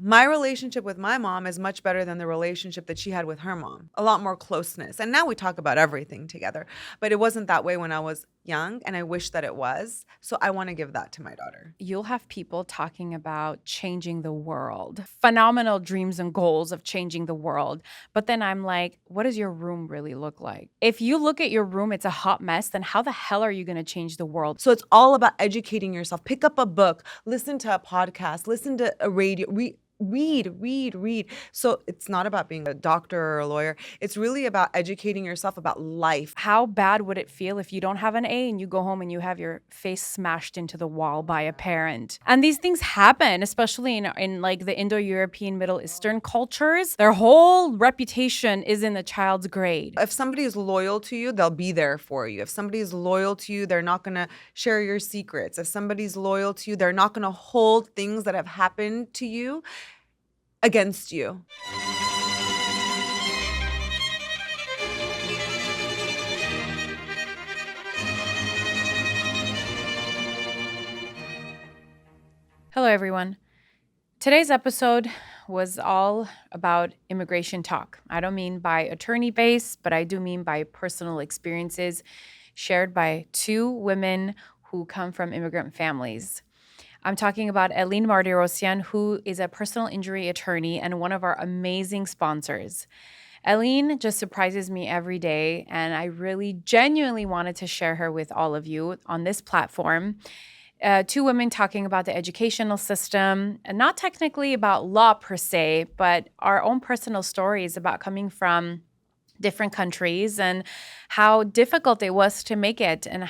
my relationship with my mom is much better than the relationship that she had with her mom. A lot more closeness. And now we talk about everything together. But it wasn't that way when I was young, and I wish that it was. So I want to give that to my daughter. You'll have people talking about changing the world, phenomenal dreams and goals of changing the world. But then I'm like, what does your room really look like? If you look at your room, it's a hot mess, then how the hell are you going to change the world? So it's all about educating yourself. Pick up a book, listen to a podcast, listen to a radio, read. So it's not about being a doctor or a lawyer. It's really about educating yourself about life. How bad would it feel if you don't have an A and you go home and you have your face smashed into the wall by a parent? And these things happen, especially in like the Indo-European, Middle Eastern cultures. Their whole reputation is in the child's grade. If somebody is loyal to you, they'll be there for you. If somebody is loyal to you, they're not going to share your secrets. If somebody's loyal to you, they're not going to hold things that have happened to you against you. Hello, everyone. Today's episode was all about immigration talk. I don't mean by attorney base, but I do mean by personal experiences shared by two women who come from immigrant families. I'm talking about Ellin Mardirosian, who is a personal injury attorney and one of our amazing sponsors. Ellin just surprises me every day, and I really genuinely wanted to share her with all of you on this platform. Two women talking about the educational system, and not technically about law per se, but our own personal stories about coming from different countries and how difficult it was to make it and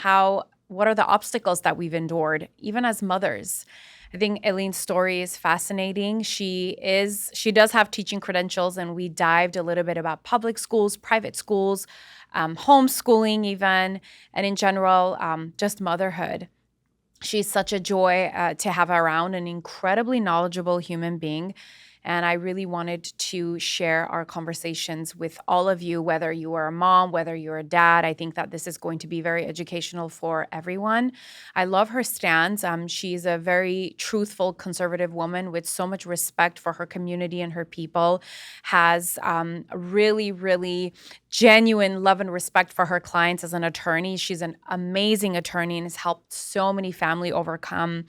what are the obstacles that we've endured, even as mothers. I think Ellin's story is fascinating. She does have teaching credentials, and we dived a little bit about public schools, private schools, homeschooling even, and in general, just motherhood. She's such a joy to have around, an incredibly knowledgeable human being. And I really wanted to share our conversations with all of you, whether you are a mom, whether you're a dad. I think that this is going to be very educational for everyone. I love her stance. She's a very truthful, conservative woman with so much respect for her community and her people, has really, really genuine love and respect for her clients as an attorney. She's an amazing attorney and has helped so many families overcome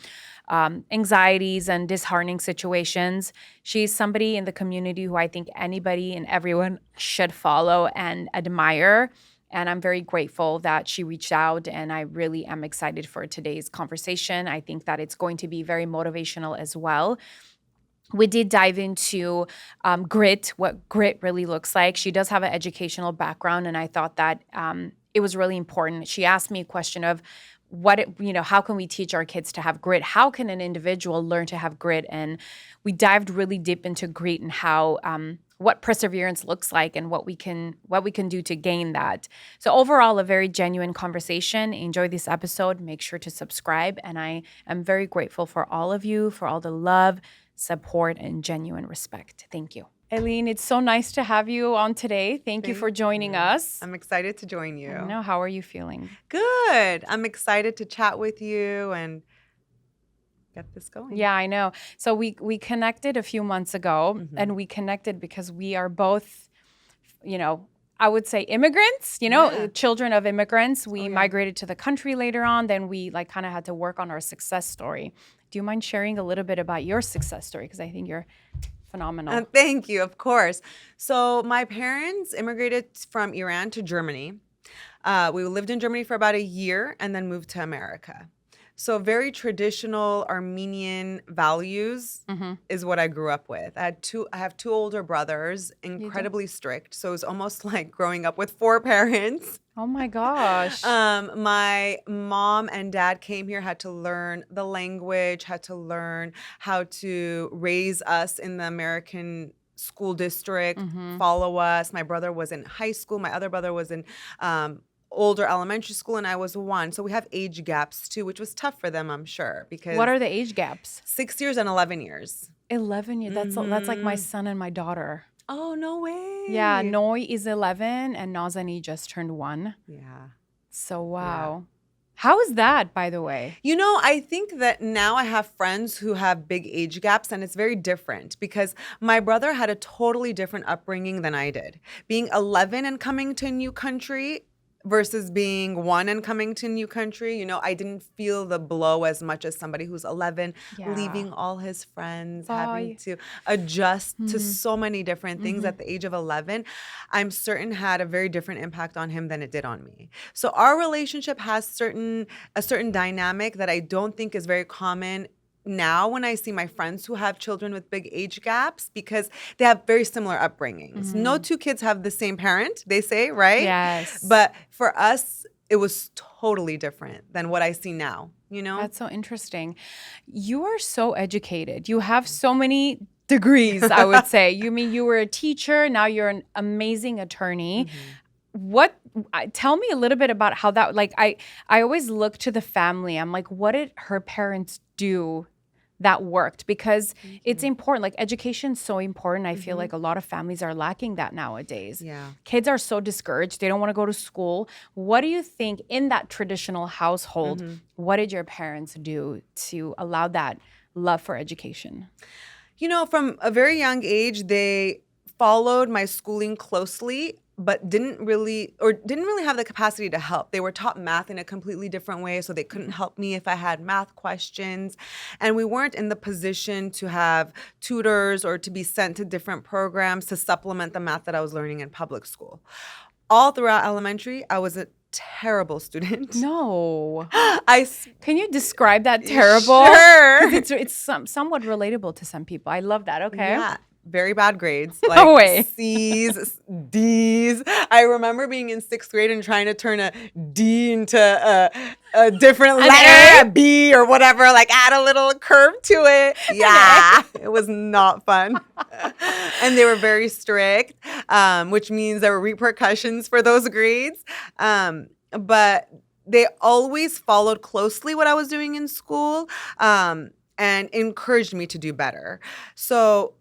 anxieties and disheartening situations. She's somebody in the community who I think anybody and everyone should follow and admire. And I'm very grateful that she reached out, and I really am excited for today's conversation. I think that it's going to be very motivational as well. We did dive into grit, what grit really looks like. She does have an educational background, and I thought that it was really important. She asked me a question of how can we teach our kids to have grit? How can an individual learn to have grit? And we dived really deep into grit and how what perseverance looks like and what we can do to gain that. So overall, a very genuine conversation. Enjoy this episode. Make sure to subscribe. And I am very grateful for all of you, for all the love, support, and genuine respect. Thank you. Ellin, it's so nice to have you on today. Thank you for joining us. I'm excited to join you. I know. How are you feeling? Good. I'm excited to chat with you and get this going. Yeah, I know. So we connected a few months ago, and we connected because we are both, I would say immigrants, children of immigrants. We migrated to the country later on. Then we kind of had to work on our success story. Do you mind sharing a little bit about your success story? Because I think you're phenomenal. Thank you, of course. So my parents immigrated from Iran to Germany. We lived in Germany for about a year and then moved to America. So very traditional Armenian values is what I grew up with. I have two older brothers, incredibly strict. So it was almost like growing up with four parents. Oh my gosh. My mom and dad came here, had to learn the language, had to learn how to raise us in the American school district, follow us. My brother was in high school. My other brother was in older elementary school, and I was one. So we have age gaps too, which was tough for them, I'm sure. Because what are the age gaps? 6 years and 11 years. 11 years. That's like my son and my daughter. Oh, no way. Yeah, Noi is 11 and Nazani just turned 1. Yeah. So wow. How is that, by the way? I think that now I have friends who have big age gaps, and it's very different because my brother had a totally different upbringing than I did. Being 11 and coming to a new country versus being 1 and coming to a new country, I didn't feel the blow as much as somebody who's 11, Yeah. leaving all his friends, Bye. having to adjust to so many different things at the age of 11. I'm certain had a very different impact on him than it did on me. So our relationship has a certain dynamic that I don't think is very common now when I see my friends who have children with big age gaps because they have very similar upbringings. No two kids have the same parent, they say, right? Yes. But for us, it was totally different than what I see now, That's so interesting. You are so educated. You have so many degrees, I would say. You were a teacher, now you're an amazing attorney. Tell me a little bit about how that, I always look to the family. I'm like, what did her parents do that worked? Because it's important. Like, education's so important. I feel like a lot of families are lacking that nowadays. Yeah. Kids are so discouraged. They don't want to go to school. What do you think in that traditional household, what did your parents do to allow that love for education? From a very young age, they followed my schooling closely, but didn't really have the capacity to help. They were taught math in a completely different way, so they couldn't help me if I had math questions. And we weren't in the position to have tutors or to be sent to different programs to supplement the math that I was learning in public school. All throughout elementary, I was a terrible student. No. Can Can you describe that terrible? Sure. It's somewhat relatable to some people. I love that. Okay. Yeah. Very bad grades. No way. C's, D's. I remember being in 6th grade and trying to turn a D into a different letter, a B or whatever, add a little curve to it. Yeah. It was not fun. And they were very strict, which means there were repercussions for those grades. But they always followed closely what I was doing in school. And encouraged me to do better. So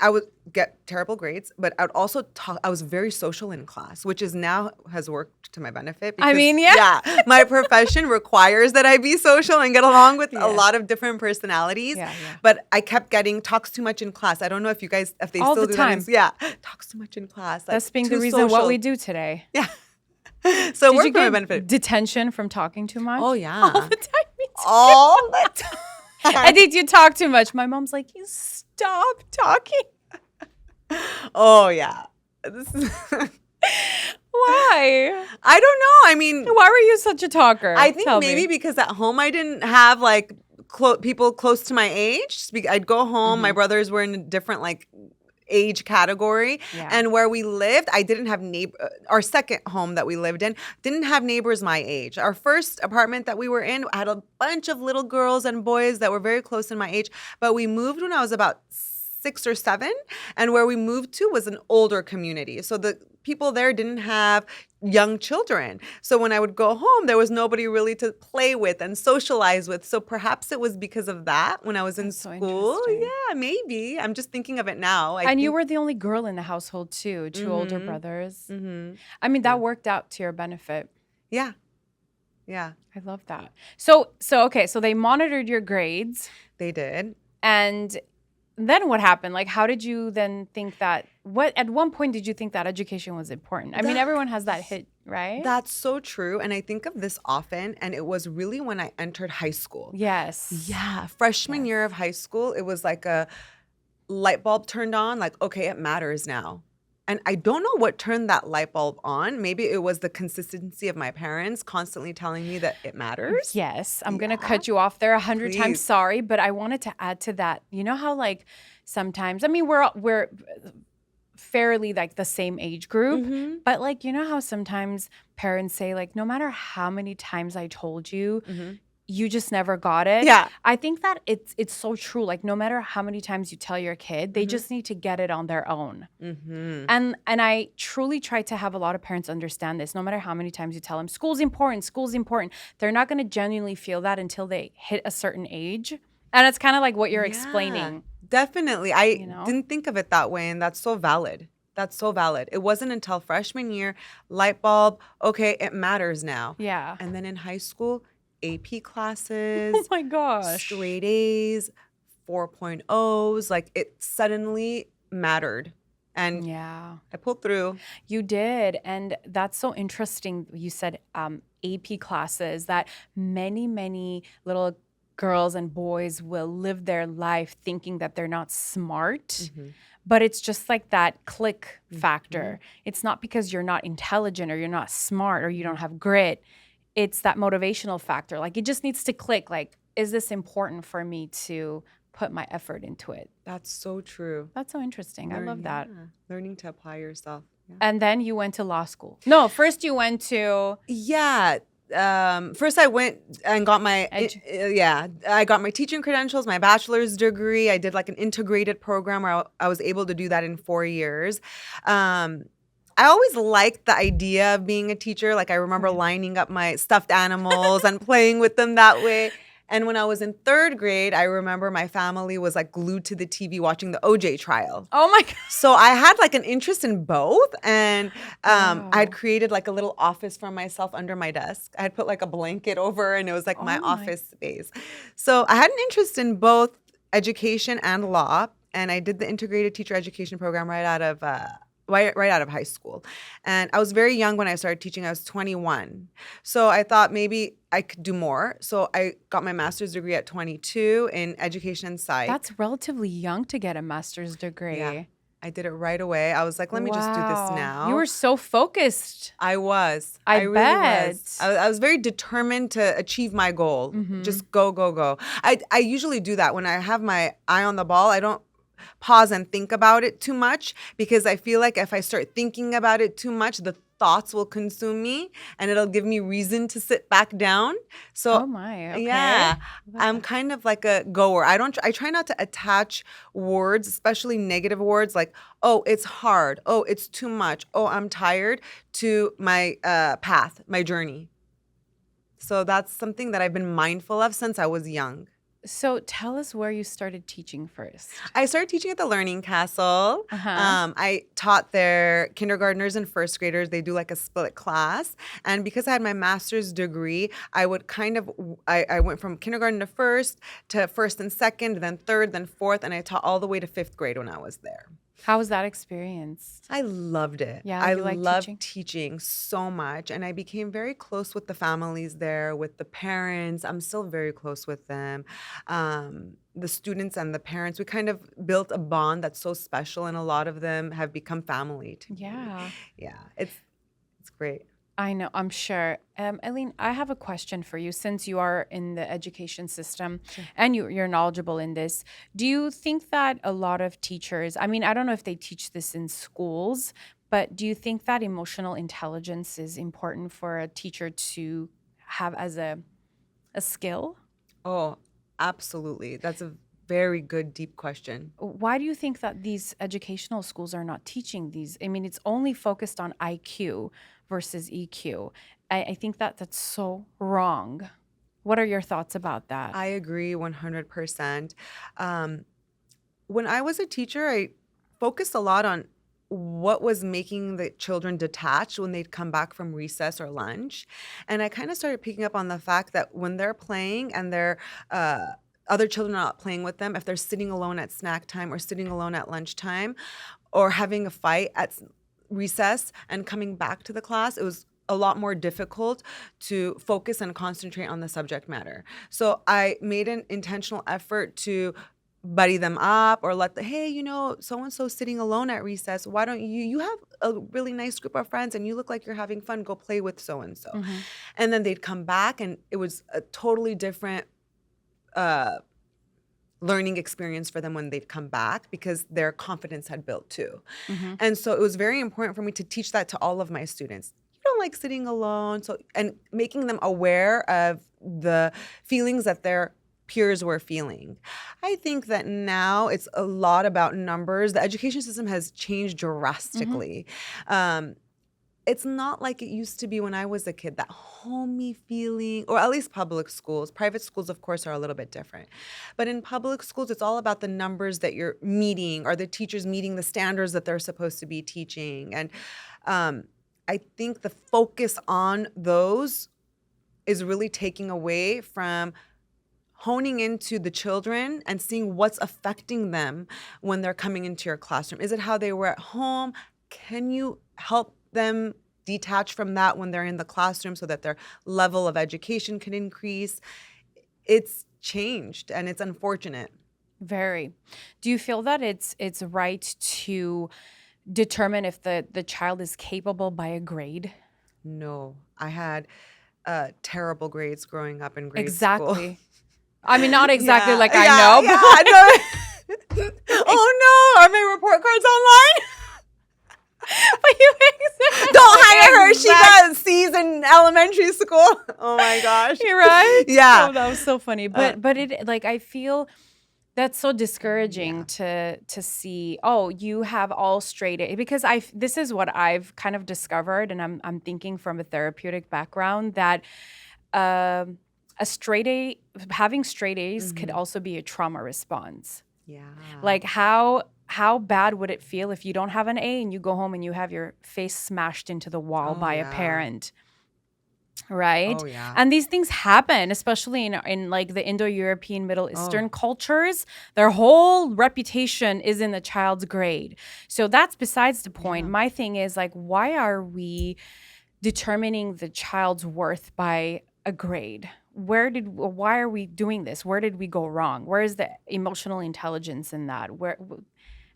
I would get terrible grades, but I would also talk. I was very social in class, which has worked to my benefit. Because, yeah, my profession requires that I be social and get along with a lot of different personalities. Yeah. But I kept getting talks too much in class. I don't know if they all still the do time. That. Talks too much in class. That's being the reason what we do today. Yeah. So Did work you for my get benefit. detention from talking too much? Oh yeah. All the time. Me too. All the time. I think you talk too much. My mom's like, you stop talking. Oh, yeah. Why? I don't know. I mean, why were you such a talker? I think Tell maybe me. because at home I didn't have people close to my age. I'd go home. My brothers were in a different age category. Yeah. And where we lived, I didn't have our second home that we lived in didn't have neighbors my age. Our first apartment that we were in had a bunch of little girls and boys that were very close in my age, but we moved when I was about 6 or 7, and where we moved to was an older community. So the people there didn't have young children. So when I would go home, there was nobody really to play with and socialize with. So perhaps it was because of that when I was in school. Yeah, maybe. I'm just thinking of it now. And you were the only girl in the household too, 2 older brothers. I mean, that worked out to your benefit. Yeah. Yeah. I love that. So they monitored your grades. They did. And then what happened? How did you then think that, at one point did you think that education was important? I mean, everyone has that hit, right? That's so true. And I think of this often. And it was really when I entered high school. Yes. Yeah. Freshman year of high school, it was like a light bulb turned on. Okay, it matters now. And I don't know what turned that light bulb on. Maybe it was the consistency of my parents constantly telling me that it matters. Yes. I'm going to cut you off there 100 times. Sorry, but I wanted to add to that. You know how sometimes, I mean, we're fairly the same age group, but you know how sometimes parents say no matter how many times I told you, you just never got it. Yeah. I think that it's so true. No matter how many times you tell your kid, they just need to get it on their own. And I truly try to have a lot of parents understand this. No matter how many times you tell them, school's important, they're not going to genuinely feel that until they hit a certain age. And it's kind of like what you're explaining. Definitely. I didn't think of it that way, and that's so valid. It wasn't until freshman year, light bulb, okay, it matters now. Yeah. And then in high school, AP Oh classes, my gosh. straight A's, 4.0s. Like it suddenly mattered. And Yeah. I pulled through. You did. And that's so interesting. You said AP classes, that many little girls and boys will live their life thinking that they're not smart. Mhm. But it's just like that click Mhm. factor. It's not because you're not intelligent or you're not smart or you don't have grit. It's that motivational factor. Like it just needs to click. Like, is this important for me to put my effort into it? That's so true. That's so interesting. I love that. Yeah. Learning to apply yourself. Yeah. And then you went to law school. No, first you went to Yeah. First I went and got my I got my teaching credentials, my bachelor's degree. I did like an integrated program where I was able to do that in 4 years. I always liked the idea of being a teacher. Like I remember lining up my stuffed animals and playing with them that way. And when I was in 3rd grade, I remember my family was like glued to the TV watching the OJ trial. Oh my God. So I had like an interest in both. And Wow. I had created like a little office for myself under my desk. I had put like a blanket over and it was like my office space. So I had an interest in both education and law. And I did the integrated teacher education program right out of high school. And I was very young when I started teaching. I was 21. So I thought maybe I could do more. So I got my master's degree at 22 in education and psych. That's relatively young to get a master's degree. Yeah. I did it right away. I was like, let me just do this now. You were so focused. I was. I really bet. was. I was very determined to achieve my goal. Just go. I usually do that when I have my eye on the ball. I don't pause and think about it too much because I feel like if I start thinking about it too much, the thoughts will consume me and it'll give me reason to sit back down. So, oh my, okay. Yeah, I'm kind of like a goer. I try not to attach words, especially negative words like, oh, it's hard. Oh, it's too much. Oh, I'm tired to my path, my journey. So that's something that I've been mindful of since I was young. So tell us where you started teaching first. I started teaching at the Learning Castle. I taught their kindergartners and first graders. They do like a split class. And because I had my master's degree, I would I went from kindergarten to first and second, then third, then fourth. And I taught all the way to 5th grade when I was there. How was that experience? I loved it. Yeah, I you liked loved teaching so much. And I became very close with the families there, with the parents. I'm still very close with them. The students and the parents, we kind of built a bond that's so special. And a lot of them have become family to me. Yeah, it's great. I know, I'm sure. Ellin, I have a question for you since you are in the education system and you're knowledgeable in this. Do you think that a lot of teachers, I mean, I don't know if they teach this in schools, but do you think that emotional intelligence is important for a teacher to have as a skill? Oh, absolutely. That's a very good, deep question. Why do you think that these educational schools are not teaching these? I mean, it's only focused on IQ versus EQ. I think that that's so wrong. What are your thoughts about that? I agree 100%. When I was a teacher, I focused a lot on what was making the children detached when they'd come back from recess or lunch. And I kind of started picking up on the fact that when they're playing and they're other children are not playing with them, if they're sitting alone at snack time or sitting alone at lunchtime or having a fight at recess and coming back to the class, it was a lot more difficult to focus and concentrate on the subject matter. So I made an intentional effort to buddy them up or hey, so-and-so sitting alone at recess. Why don't you have a really nice group of friends and you look like you're having fun, go play with so-and-so. And then they'd come back and it was a totally different learning experience for them when they'd come back because their confidence had built too. And so it was very important for me to teach that to all of my students. You don't like sitting alone. And making them aware of the feelings that their peers were feeling. I think that now it's a lot about numbers. The education system has changed drastically. It's not like it used to be when I was a kid, that homey feeling, or at least public schools. Private schools, of course, are a little bit different. But in public schools, it's all about the numbers that you're meeting. Are the teachers meeting the standards that they're supposed to be teaching? And I think the focus on those is really taking away from honing into the children and seeing what's affecting them when they're coming into your classroom. Is it how they were at home? Can you help them detach from that when they're in the classroom so that their level of education can increase? It's changed and it's unfortunate. Very. Do you feel that it's right to determine if the child is capable by a grade? No, I had terrible grades growing up in grade school. Exactly. I mean, not exactly Yeah, like I yeah, know, yeah, no. Oh no, are my report cards online? but you exactly. Don't hire her. She got C's in elementary school. Oh my gosh. You're right. Yeah. Oh, that was so funny. But it like I feel that's so discouraging to see. Oh, you have all straight A, because this is what I've kind of discovered, and I'm thinking from a therapeutic background that a straight A, having straight A's could also be a trauma response. Yeah. Like how bad would it feel if you don't have an A and you go home and you have your face smashed into the wall by a parent? Right? Oh, yeah. And these things happen, especially in like the Indo-European, Middle Eastern cultures. Their whole reputation is in the child's grade. So that's besides the point. My thing is like, why are we determining the child's worth by a grade? Why are we doing this? Where did we go wrong? Where is the emotional intelligence in that?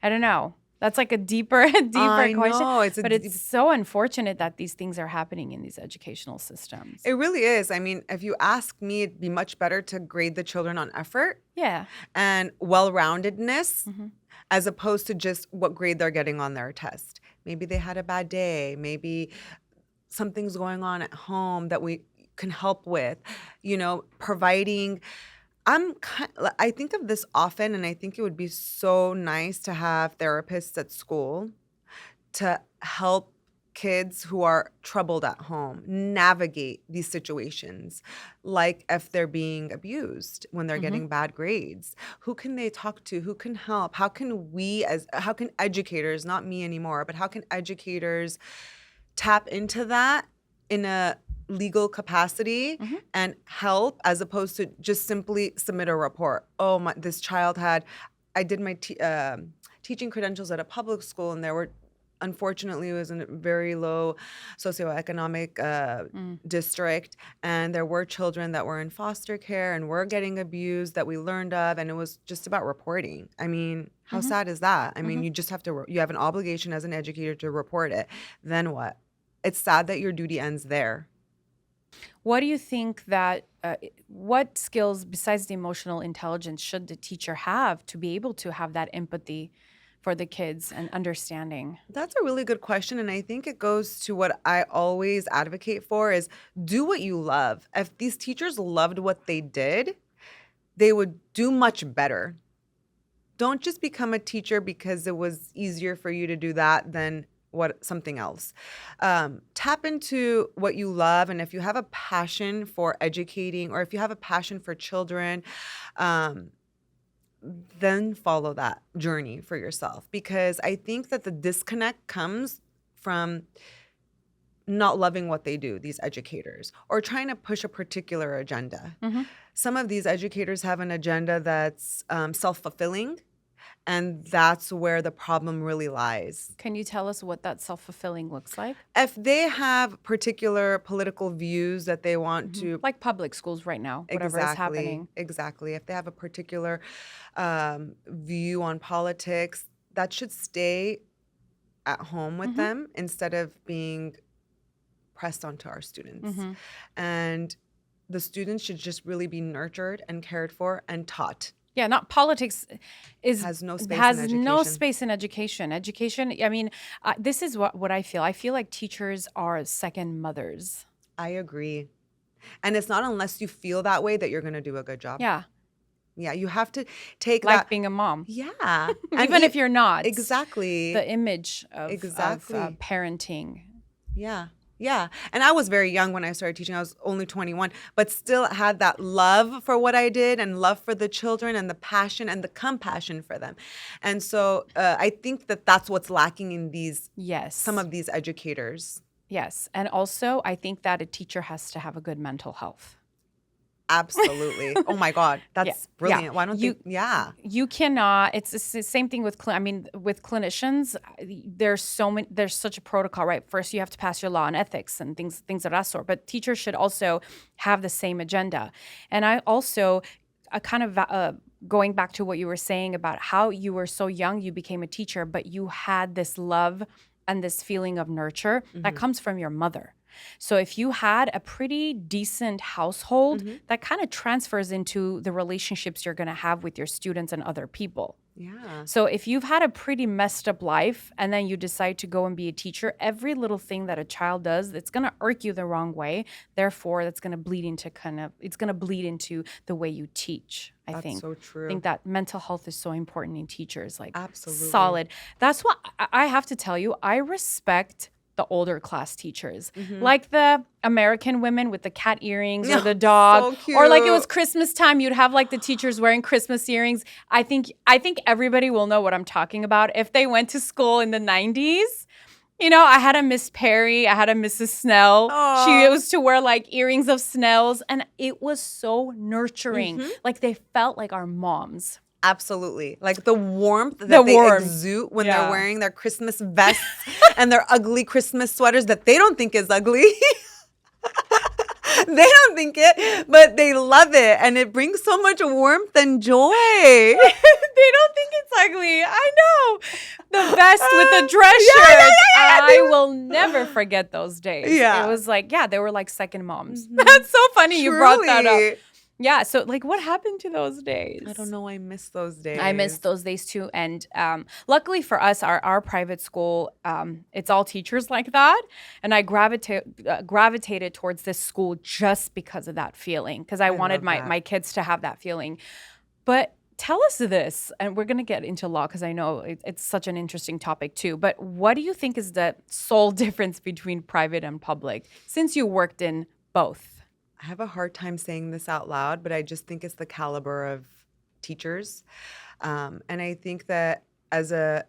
I don't know. That's like a deeper question. Know. It's so unfortunate that these things are happening in these educational systems. It really is. I mean, if you ask me, it'd be much better to grade the children on effort and well-roundedness as opposed to just what grade they're getting on their test. Maybe they had a bad day. Maybe something's going on at home that we can help with, providing. I think of this often, and I think it would be so nice to have therapists at school to help kids who are troubled at home navigate these situations, like if they're being abused when they're getting bad grades. Who can they talk to? Who can help? How can educators, not me anymore, but how can educators tap into that in a legal capacity and help, as opposed to just simply submit a report? Oh, this child I did my teaching credentials at a public school, and unfortunately, it was in a very low socioeconomic district, and there were children that were in foster care and were getting abused that we learned of, and it was just about reporting. I mean, how sad is that? I mean, you just have to, you have an obligation as an educator to report it. Then what? It's sad that your duty ends there. What do you think that, what skills besides the emotional intelligence should the teacher have to be able to have that empathy for the kids and understanding? That's a really good question. And I think it goes to what I always advocate for is do what you love. If these teachers loved what they did, they would do much better. Don't just become a teacher because it was easier for you to do that than something else. Tap into what you love, and if you have a passion for educating, or if you have a passion for children, then follow that journey for yourself. Because I think that the disconnect comes from not loving what they do, these educators, or trying to push a particular agenda. Some of these educators have an agenda that's self-fulfilling. And that's where the problem really lies. Can you tell us what that self-fulfilling looks like? If they have particular political views that they want to... Like public schools right now, whatever is happening. Exactly. If they have a particular view on politics, that should stay at home with them instead of being pressed onto our students. And the students should just really be nurtured and cared for and taught. Yeah, not politics has no space in education. Education, I mean, this is what I feel. I feel like teachers are second mothers. I agree. And it's not unless you feel that way that you're going to do a good job. Yeah. Yeah, you have to take like being a mom. Yeah. Even if you're not. Exactly. The image of parenting. Yeah. Yeah. And I was very young when I started teaching. I was only 21, but still had that love for what I did and love for the children and the passion and the compassion for them. And so I think that that's what's lacking in some of these educators. Yes. And also, I think that a teacher has to have a good mental health. Absolutely. Oh my God, Yeah. that's brilliant. Why don't You they? Yeah. you cannot. It's the same thing with. I mean, with clinicians, there's so many. There's such a protocol, right? First, you have to pass your law and ethics and things of that sort. But teachers should also have the same agenda. And I also, kind of going back to what you were saying about how you were so young, you became a teacher, but you had this love and this feeling of nurture that comes from your mother. So if you had a pretty decent household, that kind of transfers into the relationships you're going to have with your students and other people. Yeah. So if you've had a pretty messed up life and then you decide to go and be a teacher, every little thing that a child does, it's going to irk you the wrong way. Therefore, that's going to bleed into it's going to bleed into the way you teach. I That's think. so true. I think that mental health is so important in teachers. Like, Absolutely. solid. That's what I have to tell you. I respect the older class teachers, like the American women with the cat earrings or the dog, So or like it was cute. Christmas time, you'd have like the teachers wearing Christmas earrings. I think everybody will know what I'm talking about if they went to school in the 90s. You know, I had a Miss Perry, I had a Mrs. Snell. Aw. She used to wear like earrings of Snells, and it was so nurturing. Like they felt like our moms. Absolutely. Like the warmth that The they warmth. exude when Yeah. they're wearing their Christmas vests and their ugly Christmas sweaters that they don't think is ugly. They don't think it, but they love it. And it brings so much warmth and joy. They don't think it's ugly. I know. The vest with the dress Yeah, shirt. yeah, yeah, yeah. I will never forget those days. Yeah. It was like, yeah, they were like second moms. That's so funny you brought that up. Truly. Yeah. So, like, what happened to those days? I don't know. I miss those days. I miss those days too. And luckily for us, our private school, it's all teachers like that. And I gravitated towards this school just because of that feeling, because I wanted love that. my kids to have that feeling. But tell us this, and we're going to get into law because I know it's such an interesting topic too. But what do you think is the sole difference between private and public, since you worked in both? I have a hard time saying this out loud, but I just think it's the caliber of teachers. And I think that as a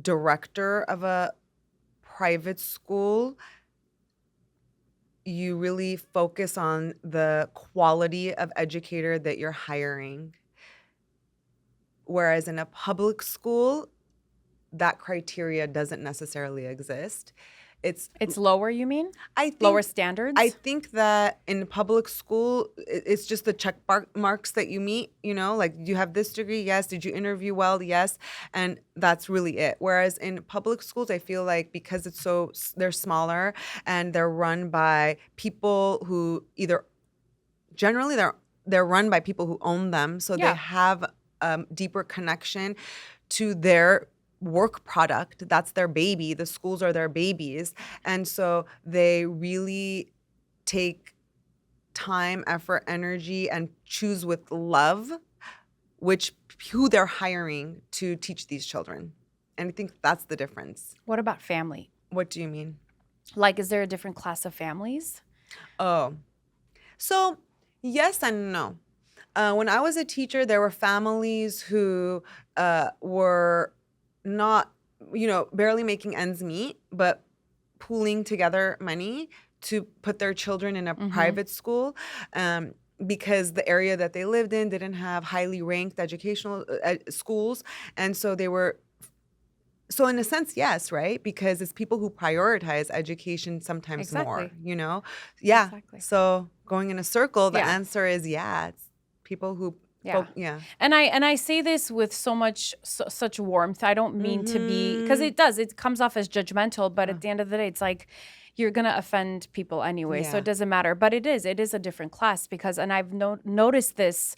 director of a private school, you really focus on the quality of educator that you're hiring. Whereas in a public school, that criteria doesn't necessarily exist. It's lower, you mean? I think Lower standards? I think that in public school, it's just the check marks that you meet, you know, like, you have this degree? Yes. Did you interview well? Yes. And that's really it. Whereas in public schools, I feel like because they're smaller and they're run by people who generally they're run by people who own them. So Yeah. they have deeper connection to their work product. That's their baby. The schools are their babies. And so they really take time, effort, energy, and choose with love who they're hiring to teach these children. And I think that's the difference. What about family? What do you mean? Like, is there a different class of families? Oh, so yes and no. When I was a teacher, there were families who were not, barely making ends meet, but pooling together money to put their children in a private school because the area that they lived in didn't have highly ranked educational schools. And so so in a sense, yes, right? Because it's people who prioritize education sometimes more, Exactly. Yeah. Exactly. So going in a circle, the Yeah. answer is it's people who Yeah. And I say this with such warmth. I don't mean to be, because it comes off as judgmental, but at the end of the day, it's like you're going to offend people anyway. So Yeah. it doesn't matter. But it is a different class and I've noticed this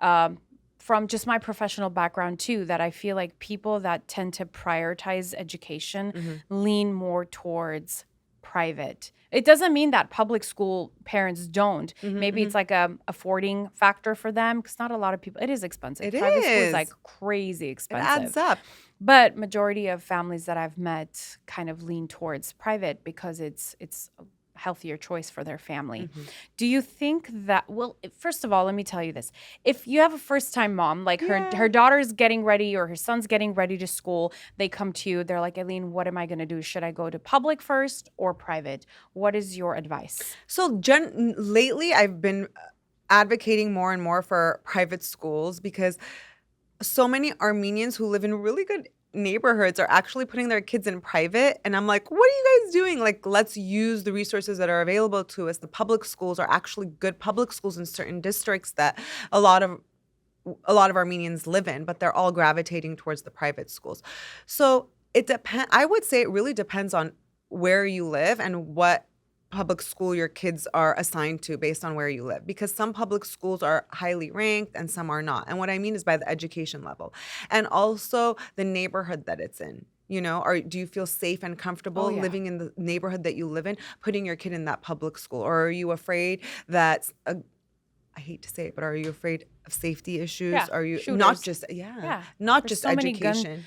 from just my professional background too, that I feel like people that tend to prioritize education lean more towards private. It doesn't mean that public school parents don't. Maybe it's like a affording factor for them, because not a lot of people. It is expensive. Private school is like crazy It expensive. adds up. But majority of families that I've met kind of lean towards private because it's healthier choice for their family. Mhm. Do you think that, well, first of all, let me tell you this. If you have a first-time mom, like her daughter's getting ready or her son's getting ready to school, they come to you, they're like, Ellin, what am I going to do? Should I go to public first or private? What is your advice? So lately, I've been advocating more and more for private schools because so many Armenians who live in really good neighborhoods are actually putting their kids in private. And I'm like, what are you guys doing? Like, let's use the resources that are available to us. The public schools are actually good public schools in certain districts that a lot of Armenians live in, but they're all gravitating towards the private schools. So it depends. I would say it really depends on where you live and what public school your kids are assigned to based on where you live, because some public schools are highly ranked and some are not. And what I mean is by the education level and also the neighborhood that it's in. You know, do you feel safe and comfortable living in the neighborhood that you live in, putting your kid in that public school? Or are you afraid that I hate to say it, but are you afraid of safety issues? Yeah, Are you shooters. not just not There's just so education? many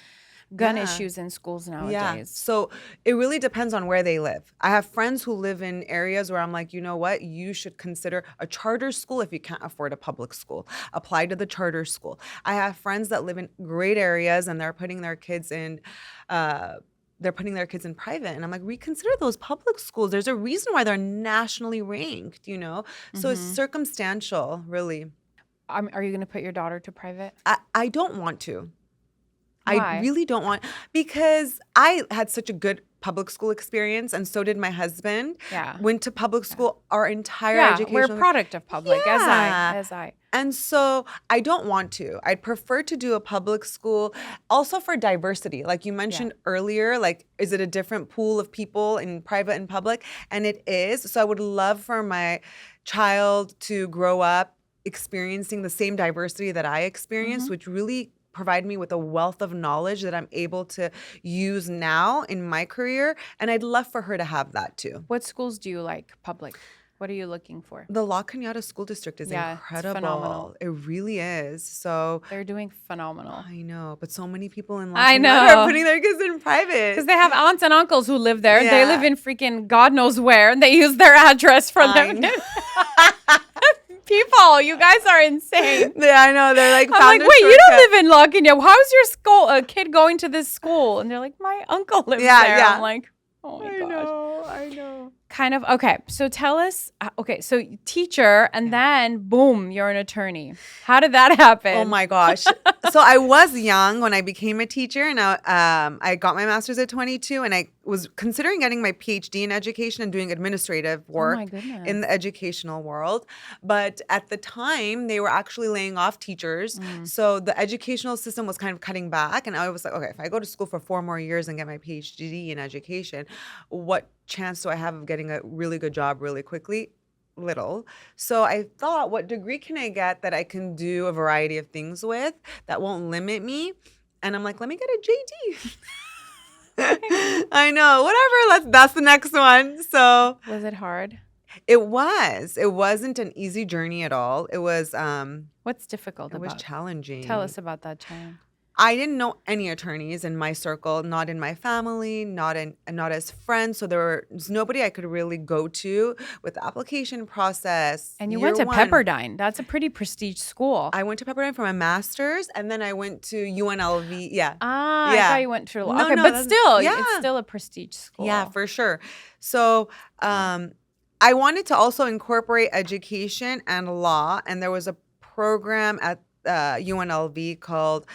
gun issues in schools nowadays. Yeah. So it really depends on where they live. I have friends who live in areas where I'm like, you know what? You should consider a charter school if you can't afford a public school. Apply to the charter school. I have friends that live in great areas and they're putting their kids in private. And I'm like, reconsider those public schools. There's a reason why they're nationally ranked, you know? So it's circumstantial, really. Are you going to put your daughter to private? I don't want to. Why? I really don't want, because I had such a good public school experience and so did my husband. Yeah. Went to public school our entire Yeah, education. we're a product of public, as I. And so I don't want to. I'd prefer to do a public school also for diversity. Like you mentioned earlier, like, is it a different pool of people in private and public? And it is. So I would love for my child to grow up experiencing the same diversity that I experienced, which really provide me with a wealth of knowledge that I'm able to use now in my career. And I'd love for her to have that too. What schools do you like public? What are you looking for? The La Cañada School District is incredible. It's phenomenal. It really is. So they're doing phenomenal. I know, but so many people in La I Cañada know. are putting their kids in private. Because they have aunts and uncles who live there. Yeah. They live in freaking God knows where, and they use their address for them. People, you guys are insane. Yeah, I know. They're like, I'm like, wait, you don't live in La Cañada. How's your kid going to this school? And they're like, my uncle lives there. Yeah. I'm like, oh my gosh. I know. Kind of. Okay. So tell us, so teacher, and then boom, you're an attorney. How did that happen? Oh my gosh. So I was young when I became a teacher, and I got my master's at 22, and I was considering getting my PhD in education and doing administrative work in the educational world. But at the time, they were actually laying off teachers. So the educational system was kind of cutting back. And I was like, okay, if I go to school for 4 more years and get my PhD in education, what chance do I have of getting a really good job really quickly? Little. So I thought, what degree can I get that I can do a variety of things with that won't limit me? And I'm like, let me get a JD. I know, whatever. That's the next one. So was it hard? It was. It wasn't an easy journey at all. It was. What's difficult about it? It was challenging. Tell us about that challenge. I didn't know any attorneys in my circle, not in my family, not as friends. So there was nobody I could really go to with the application process. And you went to Pepperdine. That's a pretty prestige school. I went to Pepperdine for my master's, and then I went to UNLV. Yeah. I thought you went to but still, it's still a prestige school. Yeah, for sure. So I wanted to also incorporate education and law, and there was a program at UNLV called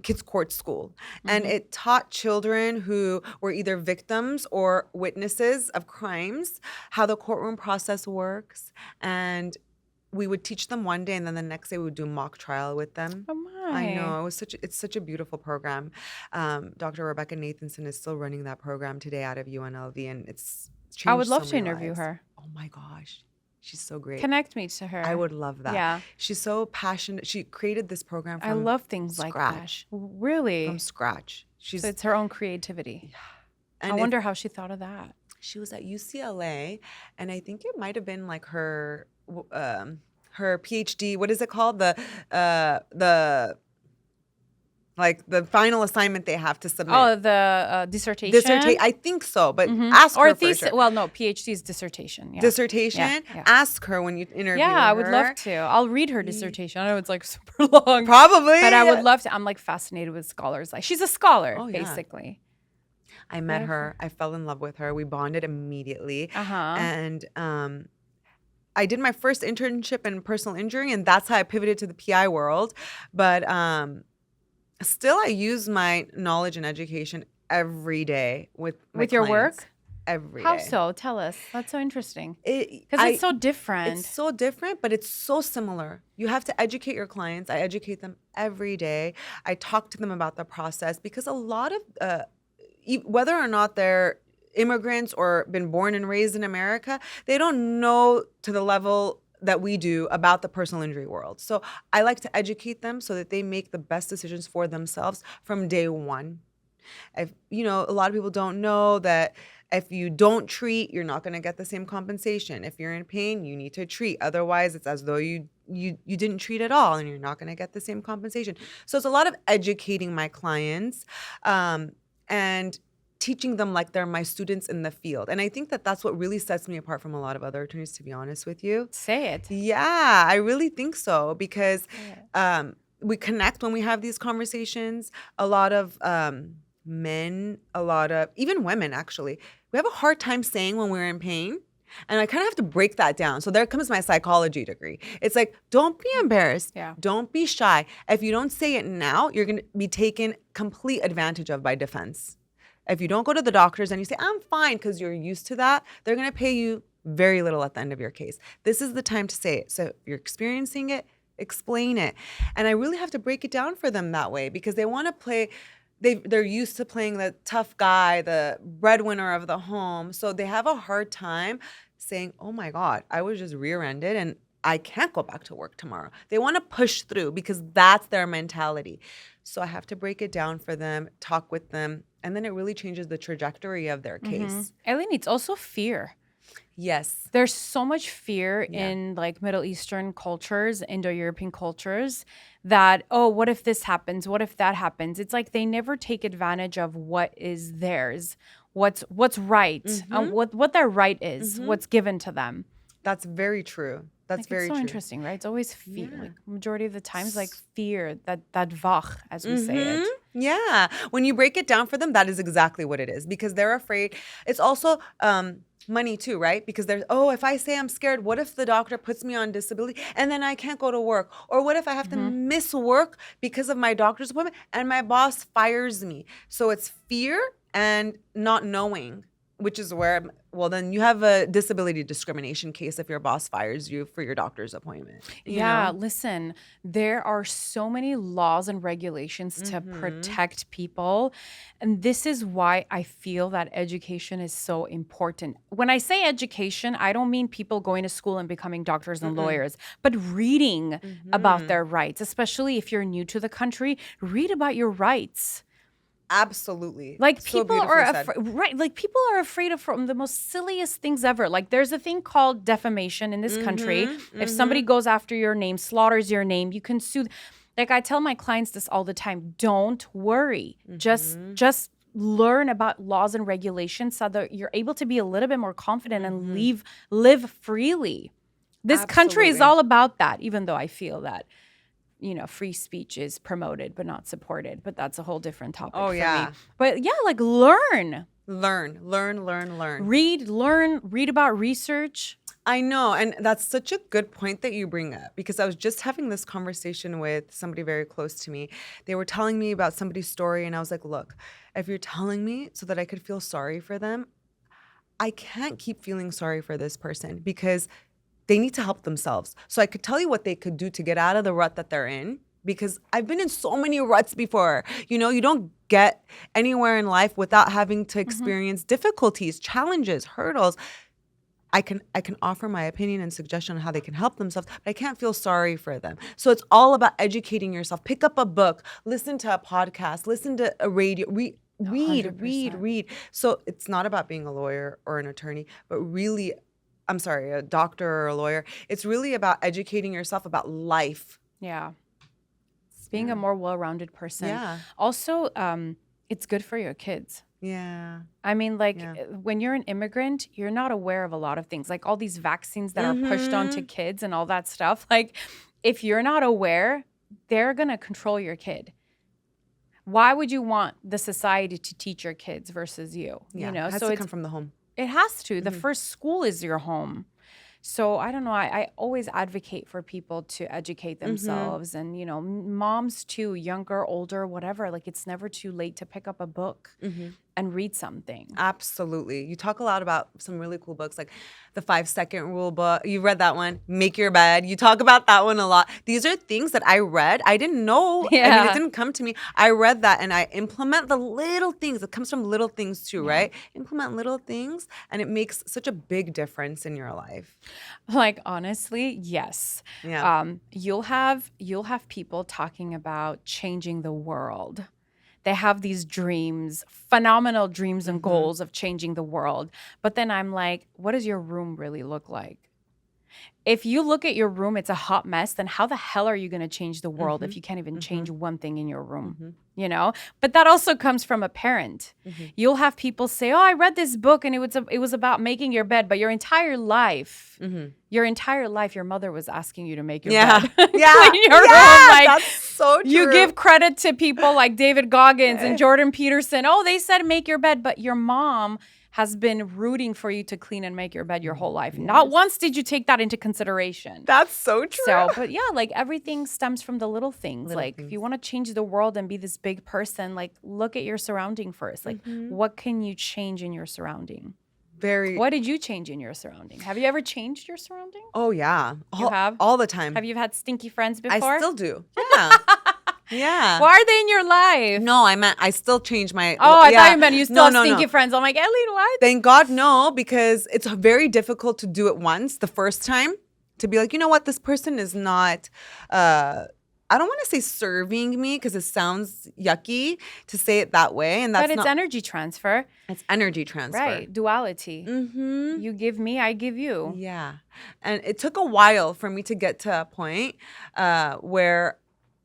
Kids Court School. And it taught children who were either victims or witnesses of crimes how the courtroom process works. And we would teach them one day, and then the next day we would do mock trial with them. Oh my! I know, it's such a beautiful program. Dr. Rebecca Nathanson is still running that program today out of UNLV, and it's changed. I would love so to many interview lives. her. Oh my gosh. She's so great. Connect me to her. I would love that. Yeah. She's so passionate. She created this program from I love things like that. Really? From scratch. So it's her own creativity. Yeah. And I wonder how she thought of that. She was at UCLA, and I think it might have been like her PhD. What is it called? The Like the final assignment they have to submit. Oh, the dissertation? I think so, but ask Or her for sure. Well, no, PhD is dissertation. Yeah. Dissertation? Yeah. Ask her when you interview her. Yeah, I would love to. I'll read her dissertation. I know it's like super long. Probably. But I would love to. I'm like fascinated with scholars. Like she's a scholar, basically. I met her. I fell in love with her. We bonded immediately. And I did my first internship in personal injury, and that's how I pivoted to the PI world. But still, I use my knowledge and education every day with your work. Every day. How so? Tell us. That's so interesting. Because it's so different. It's so different, but it's so similar. You have to educate your clients. I educate them every day. I talk to them about the process because a lot of whether or not they're immigrants or been born and raised in America, they don't know to the level that we do about the personal injury world. So I like to educate them so that they make the best decisions for themselves from day one. A lot of people don't know that if you don't treat, you're not going to get the same compensation. If you're in pain, you need to treat. Otherwise, it's as though you didn't treat at all, and you're not going to get the same compensation. So it's a lot of educating my clients and teaching them like they're my students in the field. And I think that that's what really sets me apart from a lot of other attorneys, to be honest with you. Say it. Yeah, I really think so because we connect when we have these conversations. A lot of men, a lot of even women, actually, we have a hard time saying when we're in pain. And I kind of have to break that down. So there comes my psychology degree. It's like, don't be embarrassed. Yeah. Don't be shy. If you don't say it now, you're going to be taken complete advantage of by defense. If you don't go to the doctors and you say, I'm fine, because you're used to that, they're going to pay you very little at the end of your case. This is the time to say it. So if you're experiencing it, explain it. And I really have to break it down for them that way because they want to play. They're used to playing the tough guy, the breadwinner of the home. So they have a hard time saying, oh my God, I was just rear-ended and I can't go back to work tomorrow. They want to push through because that's their mentality. So I have to break it down for them, talk with them, and then it really changes the trajectory of their case. Ellin, it's also fear. Yes. There's so much fear in like Middle Eastern cultures, Indo-European cultures that, oh, what if this happens? What if that happens? It's like they never take advantage of what is theirs, what's right, what their right is, what's given to them. That's very true. That's very true. It's so interesting, right? It's always fear. Yeah. Like majority of the times, like fear, that vach, as we say it. Yeah. When you break it down for them, that is exactly what it is because they're afraid. It's also money too, right? Because there's, if I say I'm scared, what if the doctor puts me on disability and then I can't go to work? Or what if I have to miss work because of my doctor's appointment and my boss fires me? So it's fear and not knowing. Which is where, then you have a disability discrimination case if your boss fires you for your doctor's appointment. Yeah, listen, there are so many laws and regulations to protect people. And this is why I feel that education is so important. When I say education, I don't mean people going to school and becoming doctors and lawyers, but reading about their rights, especially if you're new to the country, read about your rights. Absolutely. Like people are right. Like people are afraid of from the most silliest things ever. Like there's a thing called defamation in this country. If somebody goes after your name, slaughters your name, you can sue. Like I tell my clients this all the time. Don't worry. Just learn about laws and regulations so that you're able to be a little bit more confident and live freely. This country is all about that. Even though I feel that, free speech is promoted but not supported. But that's a whole different topic for me. But yeah, like learn. Read about research. I know. And that's such a good point that you bring up because I was just having this conversation with somebody very close to me. They were telling me about somebody's story and I was like, look, if you're telling me so that I could feel sorry for them, I can't keep feeling sorry for this person because they need to help themselves. So I could tell you what they could do to get out of the rut that they're in because I've been in so many ruts before. You don't get anywhere in life without having to experience difficulties, challenges, hurdles. I can offer my opinion and suggestion on how they can help themselves, but I can't feel sorry for them. So it's all about educating yourself. Pick up a book, listen to a podcast, listen to a radio, read. So it's not about being a lawyer or an attorney, but really a doctor or a lawyer. It's really about educating yourself about life. Yeah. being a more well-rounded person. Yeah. Also, it's good for your kids. Yeah. I mean, like when you're an immigrant, you're not aware of a lot of things, like all these vaccines that are pushed onto kids and all that stuff. Like if you're not aware, they're going to control your kid. Why would you want the society to teach your kids versus you? Yeah. You know, It has to come from the home. It has to. The first school is your home. So I don't know. I always advocate for people to educate themselves and, you know, moms too, younger, older, whatever. Like it's never too late to pick up a book and read something. Absolutely. You talk a lot about some really cool books like the 5-Second Rule book. You read that one, Make Your Bed. You talk about that one a lot. These are things that I read. I didn't know. I mean, it didn't come to me. I read that and I implement the little things. It comes from little things too, right? Implement little things and it makes such a big difference in your life. Like honestly, yes. Yeah. You'll have people talking about changing the world. They have these dreams, phenomenal dreams and goals of changing the world. But then I'm like, what does your room really look like? If you look at your room, it's a hot mess, then how the hell are you going to change the world if you can't even change one thing in your room? You know? But that also comes from a parent. You'll have people say, oh, I read this book and it was about making your bed. But your entire life, your mother was asking you to make your bed. Clean your room. Like, that's so true. You give credit to people like David Goggins and Jordan Peterson. Oh, they said make your bed. But your mom has been rooting for you to clean and make your bed your whole life. Not once did you take that into consideration. That's so true. So, but yeah, like everything stems from the little things. If you want to change the world and be this big person, like look at your surrounding first. Like what can you change in your surrounding? What did you change in your surrounding? Have you ever changed your surrounding? Oh, yeah. You have? All the time. Have you had stinky friends before? I still do. Yeah. Yeah. Why are they in your life? No, I meant I still change my. Oh, I thought you meant you still have stinky friends. I'm like, Ellin, what? Thank God, no, because it's very difficult to do it once, the first time, to be like, you know what, this person is not. I don't want to say serving me because it sounds yucky to say it that way, and that's but it's energy transfer. It's energy transfer, right? Duality. You give me, I give you. Yeah, and it took a while for me to get to a point where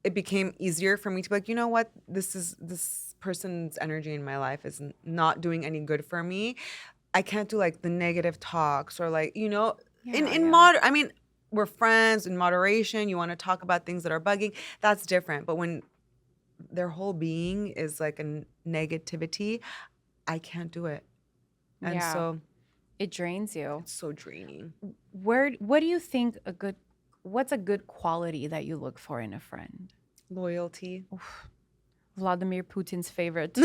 it became easier for me to be like, you know what, this person's energy in my life is not doing any good for me. I can't do like the negative talks or like, you know, I mean, we're friends in moderation. You want to talk about things that are bugging. That's different. But when their whole being is like a negativity, I can't do it. And so it drains you. It's so draining. What do you think what's a good quality that you look for in a friend? Loyalty. Oof. Vladimir Putin's favorite.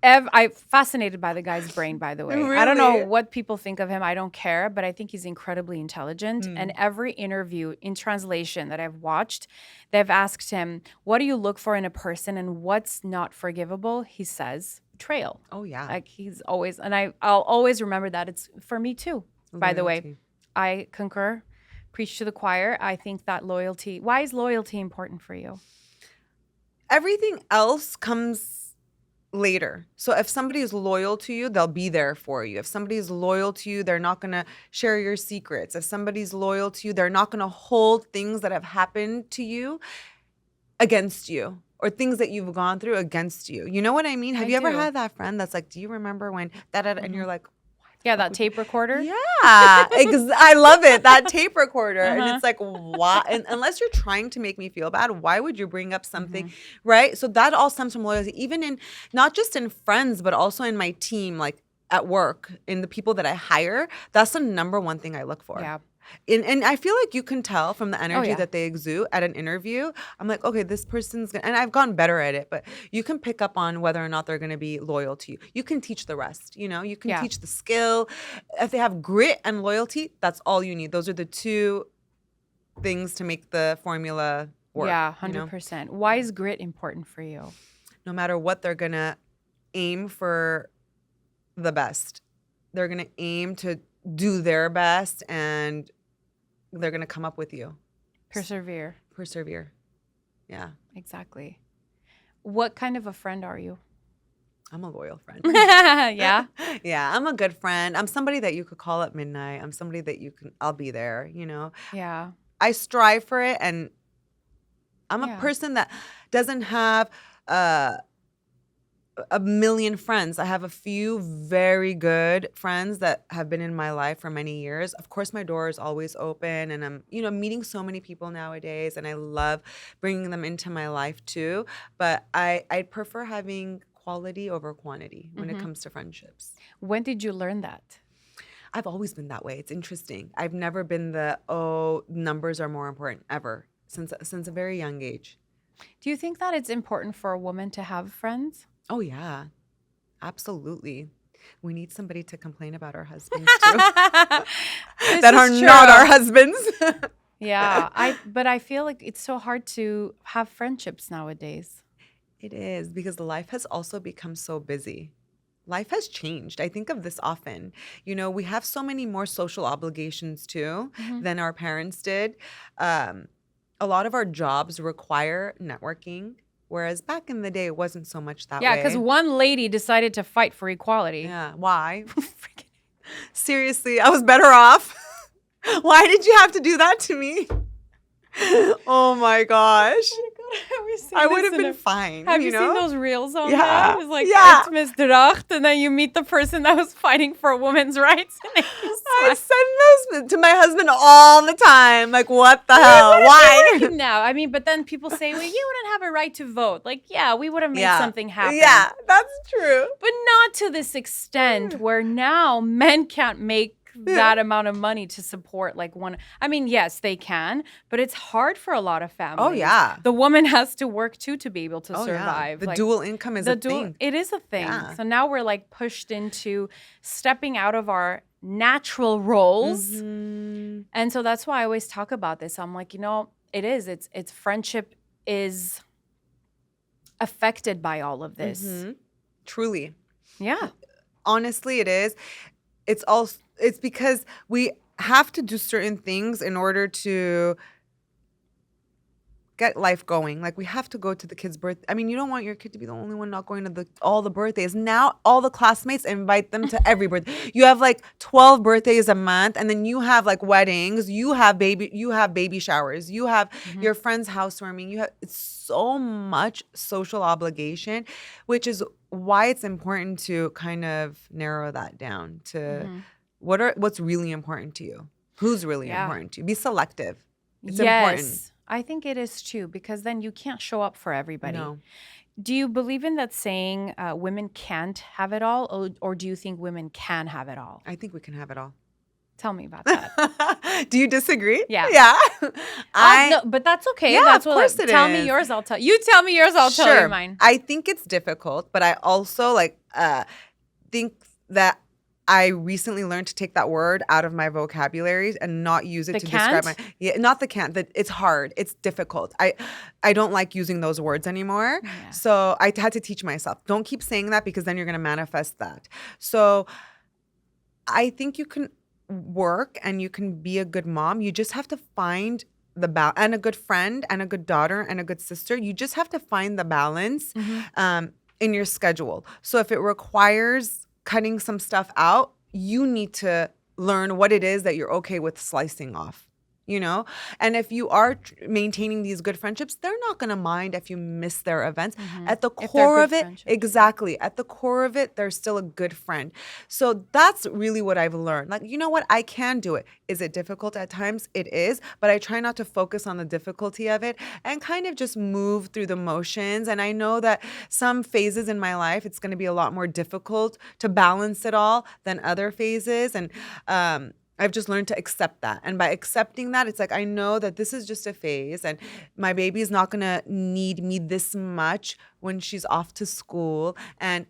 I'm fascinated by the guy's brain, by the way. Really? I don't know what people think of him. I don't care, but I think he's incredibly intelligent. And every interview in translation that I've watched, they've asked him, what do you look for in a person and what's not forgivable? He says, betrayal. Oh, yeah. Like he's always, and I'll always remember that. It's for me too, by the way. I concur. Preach to the choir. I think that loyalty. Why is loyalty important for you? Everything else comes later. So if somebody is loyal to you, they'll be there for you. If somebody is loyal to you, they're not going to share your secrets. If somebody's loyal to you, they're not going to hold things that have happened to you against you or things that you've gone through against you. You know what I mean? Have you ever had that friend that's like, do you remember when that, and you're like, yeah, that tape recorder. Yeah, I love it. That tape recorder, and it's like, why? And unless you're trying to make me feel bad, why would you bring up something, right? So that all stems from loyalty, even in not just in friends, but also in my team, like at work, in the people that I hire. That's the number one thing I look for. Yeah. And I feel like you can tell from the energy that they exude at an interview. I'm like, okay, this person's gonna, and I've gotten better at it, but you can pick up on whether or not they're gonna be loyal to you. You can teach the rest, you know? You can teach the skill. If they have grit and loyalty, that's all you need. Those are the two things to make the formula work. Yeah, 100%. You know? Why is grit important for you? No matter what, they're gonna aim for the best. They're gonna aim to do their best, and they're going to come up with you. Persevere. Yeah. Exactly. What kind of a friend are you? I'm a loyal friend. Yeah? Yeah, I'm a good friend. I'm somebody that you could call at midnight. I'm somebody that I'll be there, you know? Yeah. I strive for it, and I'm a Yeah. person that doesn't have a million friends. I have a few very good friends that have been in my life for many years. Of course, my door is always open, and I'm, meeting so many people nowadays, and I love bringing them into my life too. But I prefer having quality over quantity when it comes to friendships. When did you learn that? I've always been that way. It's interesting. I've never been numbers are more important ever since a very young age. Do you think that it's important for a woman to have friends? Oh yeah. Absolutely. We need somebody to complain about our husbands too. That are not our husbands. Yeah, but I feel like it's so hard to have friendships nowadays. It is, because life has also become so busy. Life has changed. I think of this often. We have so many more social obligations too than our parents did. A lot of our jobs require networking. Whereas back in the day, it wasn't so much that way. Yeah, because one lady decided to fight for equality. Yeah, why? Seriously, I was better off. Why did you have to do that to me? Oh my gosh. I would have been fine. Have you seen those reels on Yeah. that? It's like, Yeah. it's misdracht, and then you meet the person that was fighting for women's rights. And I send those to my husband all the time. Like, what the hell? Why? now, I mean, but then people say, well, you wouldn't have a right to vote. Like, yeah, we would have made something happen. Yeah, that's true. But not to this extent where now men can't make that amount of money to support like one. I mean, yes, they can, but it's hard for a lot of families. Oh, yeah. The woman has to work too to be able to survive. The dual income is a thing. It is a thing. Yeah. So now we're like pushed into stepping out of our natural roles. And so that's why I always talk about this. I'm like, it's friendship is affected by all of this. Truly. Yeah. Honestly, it is. It's because we have to do certain things in order to get life going. Like, we have to go to the kid's birth. I mean, you don't want your kid to be the only one not going to all the birthdays. Now, all the classmates invite them to every birthday. You have like 12 birthdays a month, and then you have like weddings. You have baby showers. You have your friend's housewarming. It's so much social obligation, which is why it's important to kind of narrow that down to what's really important to you. Who's really important to you? Be selective. It's important. I think it is too, because then you can't show up for everybody. No. Do you believe in that saying women can't have it all, or do you think women can have it all? I think we can have it all. Tell me about that. Do you disagree? Yeah. Yeah. No, but that's okay. Yeah, that's of course it tell is. me yours, I'll tell you. Tell me yours, I'll tell you mine. I think it's difficult, but I also think that I recently learned to take that word out of my vocabulary and not use it to describe not the can't. That it's hard. It's difficult. I don't like using those words anymore. Yeah. So I had to teach myself. Don't keep saying that, because then you're going to manifest that. So I think you can work and you can be a good mom. You just have to find and a good friend and a good daughter and a good sister. You just have to find the balance in your schedule. So if it requires cutting some stuff out, you need to learn what it is that you're okay with slicing off. And if you are maintaining these good friendships, they're not going to mind if you miss their events. At the core of it, exactly. At the core of it, they're still a good friend. So that's really what I've learned. Like, you know what? I can do it. Is it difficult at times? It is. But I try not to focus on the difficulty of it and kind of just move through the motions. And I know that some phases in my life, it's going to be a lot more difficult to balance it all than other phases. And I've just learned to accept that. And by accepting that, it's like, I know that this is just a phase, and my baby is not going to need me this much when she's off to school. And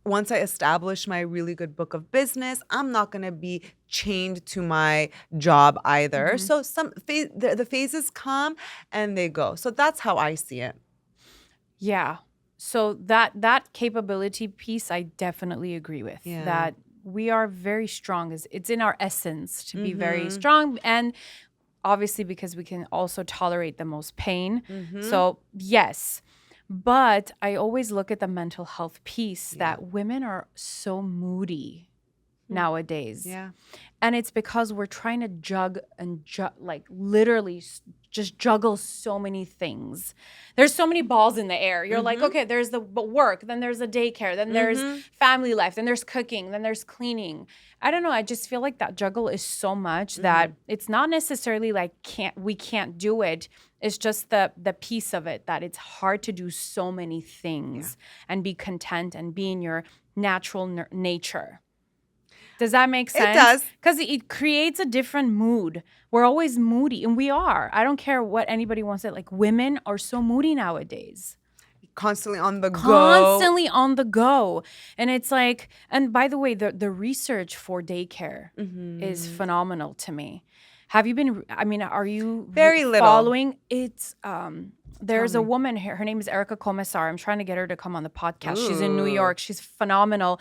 once I establish my really good book of business, I'm not going to be chained to my job either. So the phases come and they go. So that's how I see it. Yeah. So that capability piece, I definitely agree with. Yeah. That we are very strong. It's in our essence to be very strong, and obviously because we can also tolerate the most pain. So yes, but I always look at the mental health piece that women are so moody. nowadays. Yeah. And it's because we're trying to like literally just juggle so many things. There's so many balls in the air. You're like, okay, there's the work, then there's the daycare, then there's family life, then there's cooking, then there's cleaning. I don't know. I just feel like that juggle is so much that it's not necessarily like we can't do it. It's just the piece of it that it's hard to do so many things and be content and be in your natural nature. Does that make sense? It does. Because it creates a different mood. We're always moody, and we are. I don't care what anybody wants to say. Like, women are so moody nowadays. Constantly on the go. Constantly on the go. And it's like, and by the way, the research for daycare is phenomenal to me. Have you been, are you Very little following? It's, there's a woman here. Her name is Erica Commissar. I'm trying to get her to come on the podcast. Ooh. She's in New York. She's phenomenal.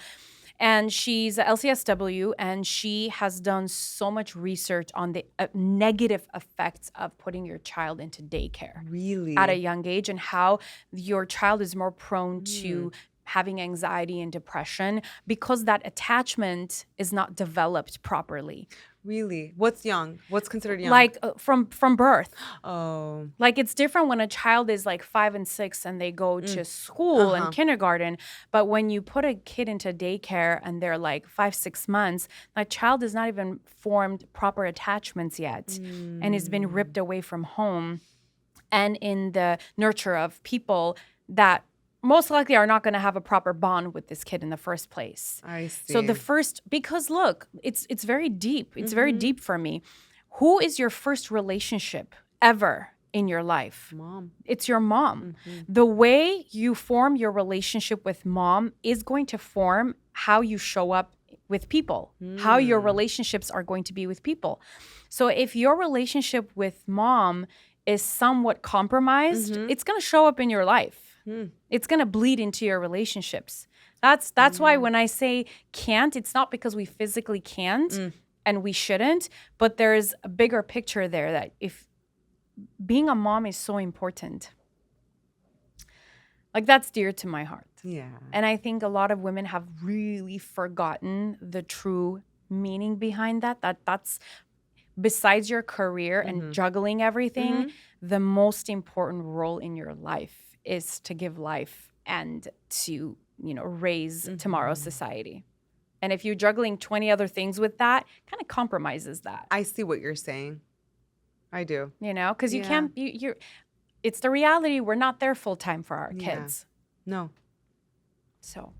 And she's a LCSW, and she has done so much research on the negative effects of putting your child into daycare. Really? At a young age, and how your child is more prone to having anxiety and depression because that attachment is not developed properly. Really? What's young? What's considered young? Like from birth. Oh. Like it's different when a child is like 5 and 6 and they go to school and kindergarten. But when you put a kid into daycare and they're like 5-6 months, that child has not even formed proper attachments yet and has been ripped away from home and in the nurture of people that most likely are not going to have a proper bond with this kid in the first place. I see. So because look, it's very deep. It's very deep for me. Who is your first relationship ever in your life? Mom. It's your mom. The way you form your relationship with mom is going to form how you show up with people, how your relationships are going to be with people. So if your relationship with mom is somewhat compromised, it's going to show up in your life. It's going to bleed into your relationships. That's why when I say can't, it's not because we physically can't and we shouldn't, but there's a bigger picture there that if being a mom is so important. Like that's dear to my heart. Yeah. And I think a lot of women have really forgotten the true meaning behind that. That's besides your career and juggling everything, the most important role in your life is to give life and to, raise tomorrow's society. And if you're juggling 20 other things with that, kind of compromises that. I see what you're saying. I do. Because you can't, it's the reality. We're not there full time for our kids. No. So.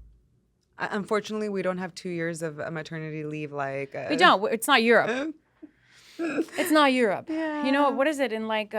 Unfortunately, we don't have 2 years of maternity leave like. We don't. It's not Europe. It's not Europe. Yeah. What is it in like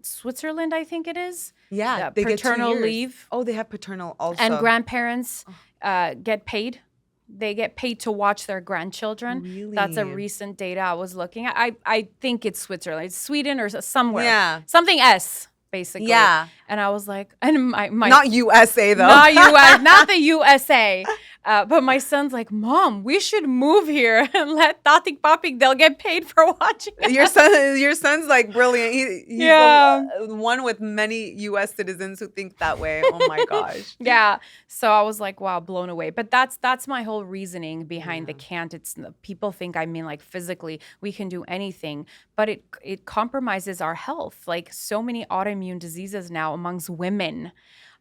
Switzerland, I think it is? Yeah. They get 2 paternal years. leave. Oh, they have paternal also. And grandparents get paid. They get paid to watch their grandchildren. Really? That's a recent data I was looking at. I think it's Switzerland. It's Sweden or somewhere. Yeah. Something S, basically. Yeah. And I was like, and my not USA though. Not US, not the USA. But my son's like, Mom, we should move here and let Tatik Papik, they'll get paid for watching us. Your son's like brilliant. He's the one with many U.S. citizens who think that way. Oh my gosh. Yeah. So I was like, wow, blown away. But that's my whole reasoning behind the can't. It's people think I mean like physically we can do anything, but it compromises our health. Like so many autoimmune diseases now amongst women.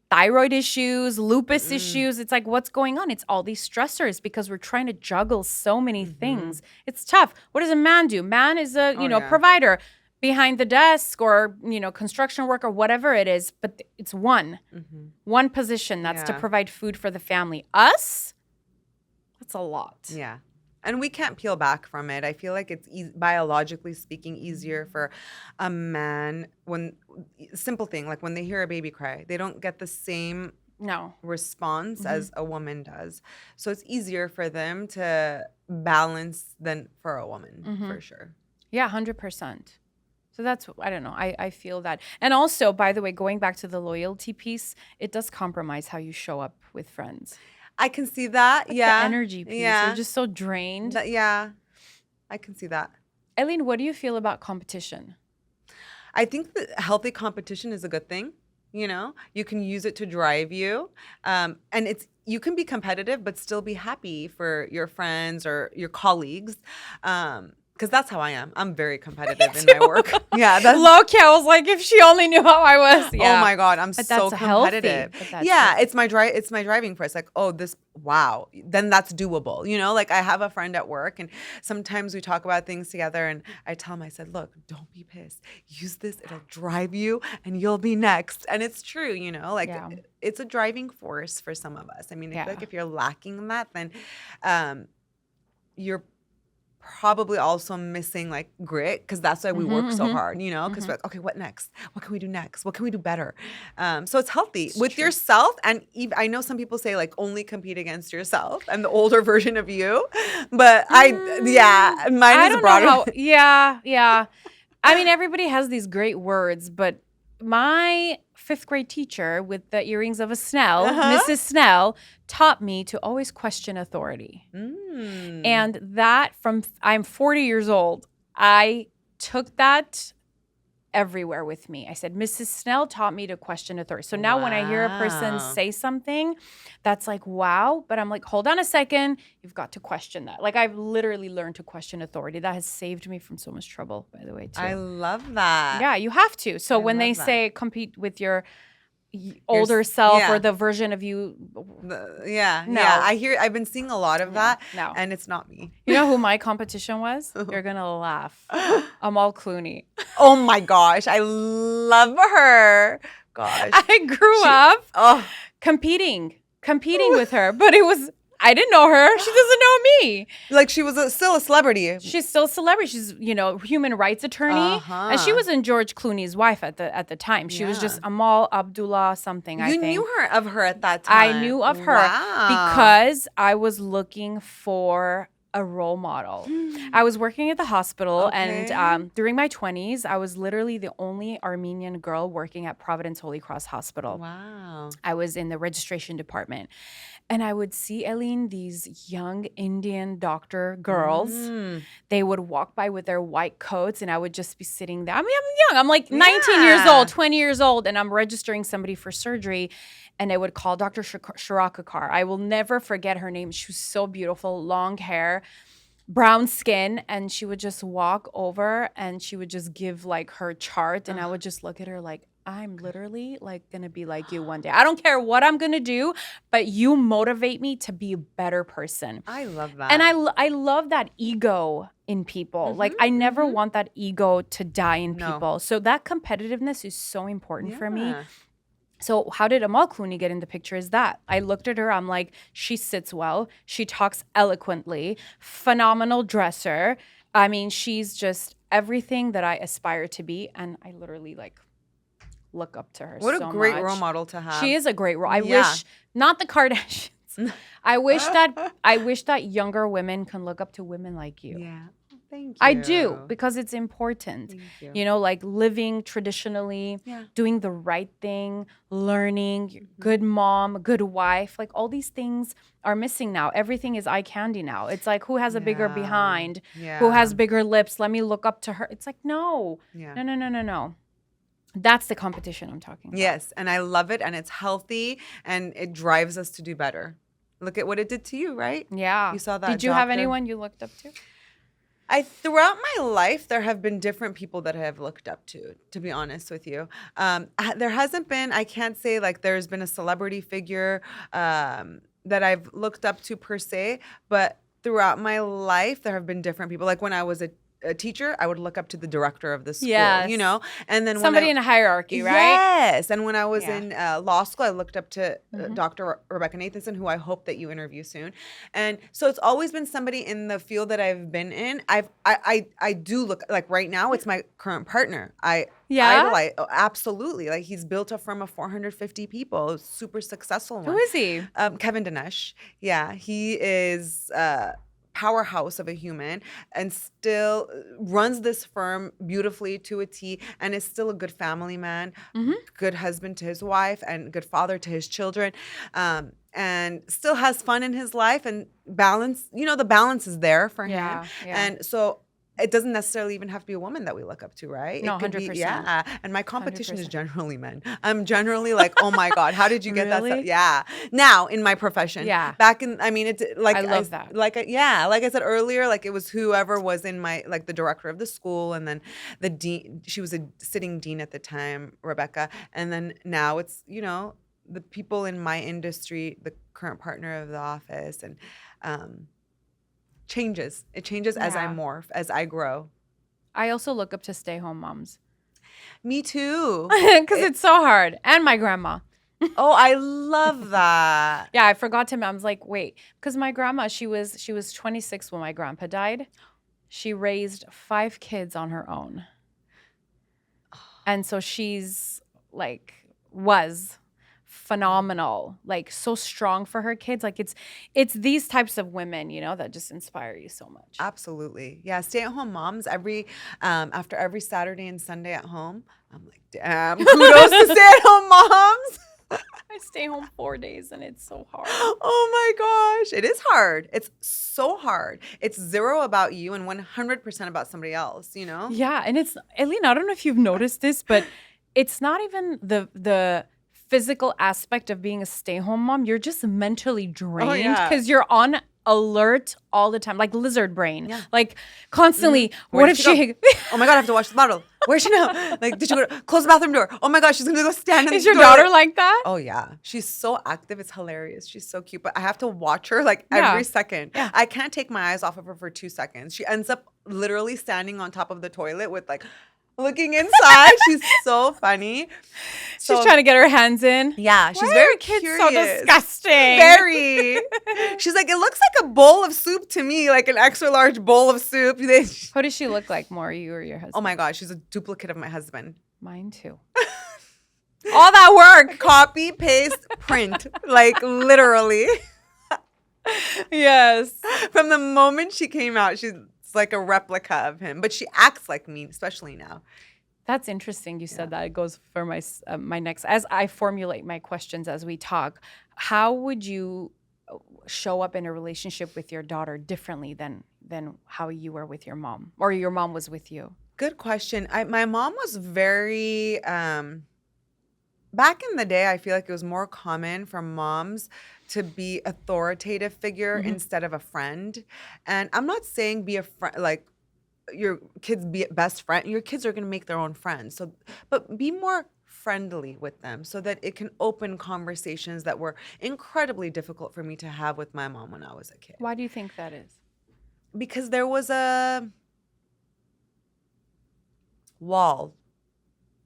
Thyroid issues, lupus issues. It's like, what's going on? It's all these stressors because we're trying to juggle so many things. It's tough. What does a man do? Man is a, provider behind the desk or, construction worker, whatever it is. But it's one position that's to provide food for the family. Us, that's a lot. Yeah. And we can't peel back from it. I feel like it's biologically speaking easier for a man simple thing, like when they hear a baby cry, they don't get the same response as a woman does. So it's easier for them to balance than for a woman, for sure. Yeah, 100%. So that's, I don't know, I feel that. And also, by the way, going back to the loyalty piece, it does compromise how you show up with friends. I can see that. Like yeah. The energy piece. Yeah. You're just so drained. I can see that. Ellin, what do you feel about competition? I think that healthy competition is a good thing. You know, you can use it to drive you. And you can be competitive, but still be happy for your friends or your colleagues. Because that's how I am. I'm very competitive in my work. Yeah. Low-key, I was like, if she only knew how I was. Yeah. Oh my God, I'm But so that's competitive. healthy, but that's Yeah, healthy. it's my driving force. Like, oh, wow, then that's doable. You know, like I have a friend at work, and sometimes we talk about things together, and I tell him, I said, look, don't be pissed. Use this; it'll drive you, and you'll be next. And it's true. You know, like it's a driving force for some of us. I mean, I feel like if you're lacking in that, then you're probably also missing like grit, because that's why we work so hard, you know, because we're like, okay, what next? What can we do next? What can we do better? So it's healthy with yourself. And I know some people say like only compete against yourself and the older version of you, but mine is broader. Yeah. I mean, everybody has these great words, but my 5th grade teacher with the earrings of a Snell, Mrs. Snell, taught me to always question authority. And that I'm 40 years old, I took that everywhere with me. I said, Mrs. Snell taught me to question authority. So now when I hear a person say something that's like, wow, but I'm like, hold on a second, you've got to question that. Like I've literally learned to question authority. That has saved me from so much trouble, by the way, too. I love that. Yeah, you have to. So when they say compete with your older self or the version of you. I've been seeing a lot of that, and it's not me. You know who my competition was? You're gonna laugh. Amal Clooney. Oh my gosh, I love her. Gosh, I grew up competing with her, but I didn't know her. She doesn't know me. Like she was still a celebrity. She's still a celebrity. She's, human rights attorney. And she wasn't George Clooney's wife at the time. She was just Amal Abdullah something, I think. You knew of her at that time. I knew of her because I was looking for a role model. I was working at the hospital, and during my 20s, I was literally the only Armenian girl working at Providence Holy Cross Hospital. Wow. I was in the registration department. And I would see, Ellin, these young Indian doctor girls. They would walk by with their white coats, and I would just be sitting there. I mean, I'm young. I'm like 19 years old, 20 years old, and I'm registering somebody for surgery. And they would call Dr. Shirakakar. I will never forget her name. She was so beautiful, long hair, brown skin. And she would just walk over, and she would just give like her chart. And I would just look at her like, I'm literally like going to be like you one day. I don't care what I'm going to do, but you motivate me to be a better person. I love that. And I love that ego in people. Like I never want that ego to die in people. So that competitiveness is so important for me. So how did Amal Clooney get in the picture is that I looked at her, I'm like, she sits well, she talks eloquently, phenomenal dresser. I mean, she's just everything that I aspire to be. And I literally like look up to her so much. What a great role model to have. She is a great role. I wish, not the Kardashians. I wish that younger women can look up to women like you. Yeah. Thank you. I do, because it's important. Thank you. Like living traditionally, doing the right thing, learning, good mom, good wife. Like all these things are missing now. Everything is eye candy now. It's like, who has a bigger behind? Who has bigger lips? Let me look up to her. It's like, no. No. That's the competition I'm talking about. Yes, and I love it, and it's healthy, and it drives us to do better. Look at what it did to you, right? Yeah. You saw that. Did you have anyone you looked up to? Throughout my life, there have been different people that I have looked up to be honest with you. There hasn't been, I can't say like there's been a celebrity figure that I've looked up to per se, but throughout my life, there have been different people. Like when I was a teacher, I would look up to the director of the school, and then somebody in a hierarchy, right? Yes. And when I was in law school, I looked up to Dr. Rebecca Nathanson, who I hope that you interview soon. And so it's always been somebody in the field that I've been in. I do look like right now, it's my current partner. I idolize, absolutely. Like he's built a firm of 450 people, super successful one. Who is he? Kevin Dinesh. Yeah, he is powerhouse of a human and still runs this firm beautifully to a T, and is still a good family man, good husband to his wife, and good father to his children, and still has fun in his life and balance. The balance is there for him. And so it doesn't necessarily even have to be a woman that we look up to, right? No, It could be, 100%. yeah. And my competition is 100%. generally men. I'm generally like, oh my God, how did you get that stuff? Really? Yeah. Now in my profession, Yeah. back in, I mean, it's like, I love that. yeah, like I said earlier, like it was whoever was in my, like the director of the school, and then the dean, she was a sitting dean at the time, Rebecca. And then now it's, the people in my industry, the current partner of the office, and, changes. It changes as I Yeah. morph, as I grow. I also look up to stay-home moms Me too. because it's so hard. And my grandma. Oh, I love that. Yeah, I forgot to. I was like, wait, because my grandma, she was 26 when my grandpa died. She raised 5 kids on her own, and so she's like was phenomenal, like so strong for her kids. Like it's these types of women, that just inspire you so much. Absolutely. Yeah, stay-at-home moms after every Saturday and Sunday at home. I'm like, damn, kudos to stay-at-home moms. I stay home 4 days and it's so hard. Oh my gosh. It is hard. It's so hard. It's 0 about you and 100% about somebody else, Yeah, and it's Ellin, I don't know if you've noticed this, but it's not even the physical aspect of being a stay-home mom. You're just mentally drained because you're on alert all the time, like lizard brain. Yeah. Like constantly, what if she Oh my God, I have to watch the bottle. Where's she now? Like, did she go close the bathroom door? Oh my gosh, she's gonna go stand in the Is your toilet. daughter like that? Oh yeah. She's so active. It's hilarious. She's so cute. But I have to watch her like Yeah. every second. Yeah. I can't take my eyes off of her for 2 seconds. She ends up literally standing on top of the toilet with like looking inside. She's so funny. She's trying to get her hands in. Yeah, she's Why very are kids curious. so disgusting? Very. She's like, it looks like a bowl of soup to me, like an extra large bowl of soup. Who does she look like more, you or your husband? Oh my God, she's a duplicate of my husband. Mine too. All that work. Copy, paste, print. Like literally. Yes. From the moment she came out, she's like a replica of him. But she acts like me, especially now. That's interesting. You said that. It goes for my next. As I formulate my questions as we talk, how would you show up in a relationship with your daughter differently than how you were with your mom, or your mom was with you? Good question. My mom was very back in the day, I feel like it was more common for moms to be authoritative figure instead of a friend. And I'm not saying be a friend like your kids be best friend. Your kids are going to make their own friends. So, but be more friendly with them so that it can open conversations that were incredibly difficult for me to have with my mom when I was a kid. Why do you think that is? Because there was a wall,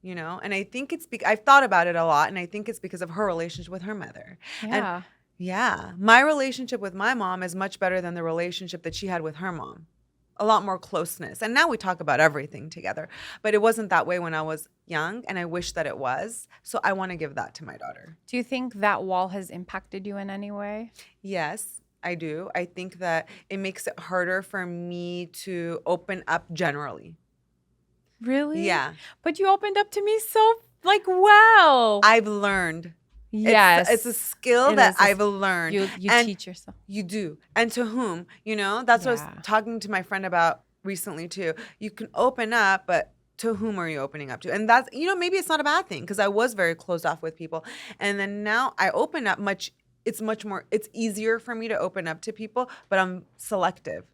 and I think it's I've thought about it a lot, and I think it's because of her relationship with her mother. Yeah. And yeah, my relationship with my mom is much better than the relationship that she had with her mom. A lot more closeness. And now we talk about everything together. But it wasn't that way when I was young, and I wish that it was. So I want to give that to my daughter. Do you think that wall has impacted you in any way? Yes, I do. I think that it makes it harder for me to open up generally. Really? Yeah. But you opened up to me so well. I've learned. Yes. It's a skill It that is a I've learned. You And teach yourself. You do. And to whom? That's what I was Yeah. talking to my friend about recently too. You can open up, but to whom are you opening up to? And that's, maybe it's not a bad thing because I was very closed off with people. And then now I open up it's easier for me to open up to people, but I'm selective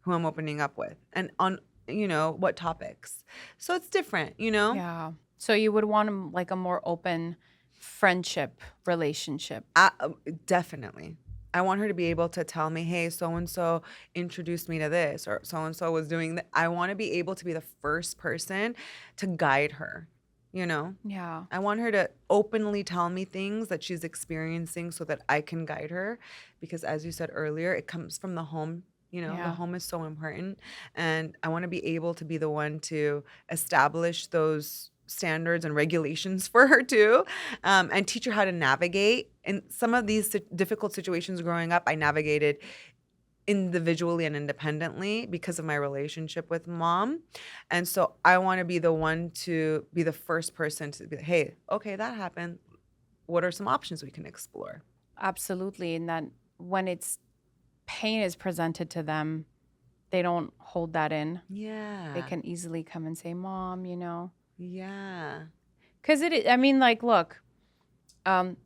who I'm opening up with and on, what topics. So it's different, Yeah. So you would want like a more open friendship relationship. Definitely. I want her to be able to tell me, hey, so-and-so introduced me to this, or so-and-so was doing that. I want to be able to be the first person to guide her, Yeah. I want her to openly tell me things that she's experiencing so that I can guide her. Because as you said earlier, it comes from the home. The home is so important. And I want to be able to be the one to establish those standards and regulations for her too, and teach her how to navigate. In some of these difficult situations growing up, I navigated individually and independently because of my relationship with mom. And so I want to be the one to be the first person to be like, hey, okay, that happened. What are some options we can explore? Absolutely. And that when pain is presented to them, they don't hold that in. Yeah. They can easily come and say, Mom, Yeah. Because I mean, like, look,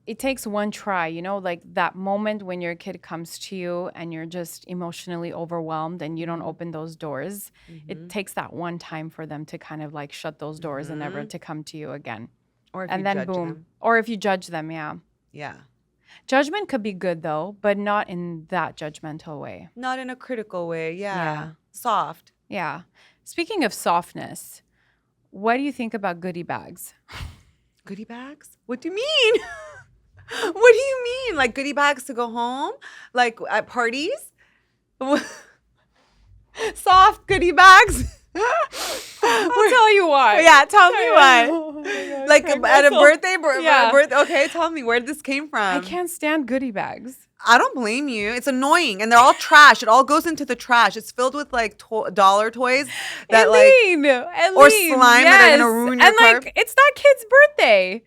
it takes one try, like that moment when your kid comes to you and you're just emotionally overwhelmed and you don't open those doors. It takes that one time for them to kind of like shut those doors and never to come to you again. Or if And you then judge boom. them. Or if you judge them, yeah. Yeah. Judgment could be good though, but not in that judgmental way. Not in a critical way. Yeah. Yeah. Soft. Yeah. Speaking of softness, what do you think about goodie bags? Goodie bags? What do you mean? What do you mean? Like goodie bags to go home? Like at parties? Soft goodie bags? I'll tell you why. Yeah, tell me why. Oh my God, Like crack at a myself. birthday? Yeah. Okay, tell me where this came from. I can't stand goodie bags. I don't blame you. It's annoying, and they're all trash. It all goes into the trash. It's filled with like dollar toys that Eileen, or slime that are gonna ruin your car. And like, it's that kid's birthday.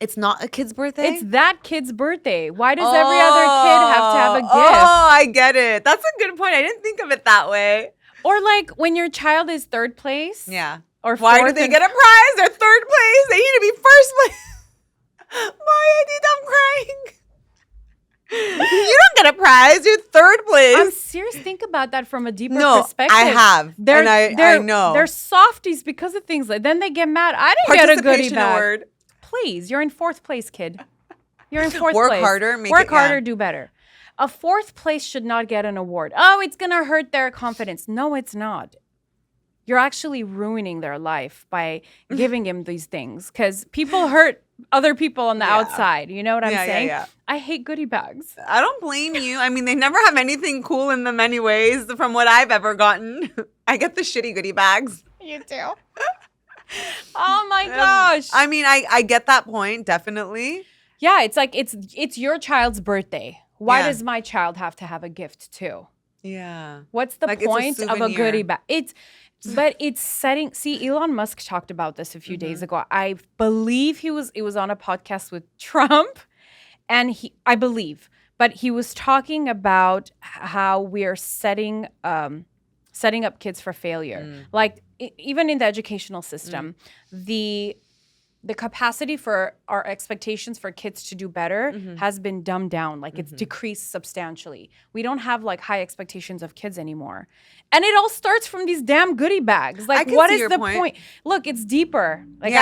It's not a kid's birthday. It's that kid's birthday. Why does every other kid have to have a gift? Oh, I get it. That's a good point. I didn't think of it that way. Or like when your child is third place. Yeah. Or why do fourth they and- get a prize? They're third place. They need to be first place. Why did I'm crying? You don't get a prize. You're third place. I'm serious. Think about that from a deeper No, perspective. I have. And I know. They're softies because of things like. Then they get mad. I didn't get a goodie Participation bag. award. Please, you're in fourth place, kid. You're in fourth Work place. harder. Work harder. Do better. A fourth place should not get an award. Oh, it's gonna hurt their confidence. No, it's not. You're actually ruining their life by giving him these things because people hurt other people on the outside. You know what I'm saying? Yeah. I hate goodie bags. I don't blame you. I mean, they never have anything cool in them anyways, from what I've ever gotten. I get the shitty goodie bags. You too. Oh my gosh. I mean, I get that point, definitely. Yeah, it's like it's your child's birthday. Why Yeah. does my child have to have a gift too? Yeah. What's the Like, it's a point of a souvenir. goodie bag? But it's setting. See, Elon Musk talked about this a few days ago. I believe it was on a podcast with Trump, and but he was talking about how we are setting up kids for failure. Like even in the educational system, the capacity for our expectations for kids to do better has been dumbed down. Like it's decreased substantially. We don't have like high expectations of kids anymore. And it all starts from these damn goodie bags. Like can what see is your the point. point? Look, it's deeper. Like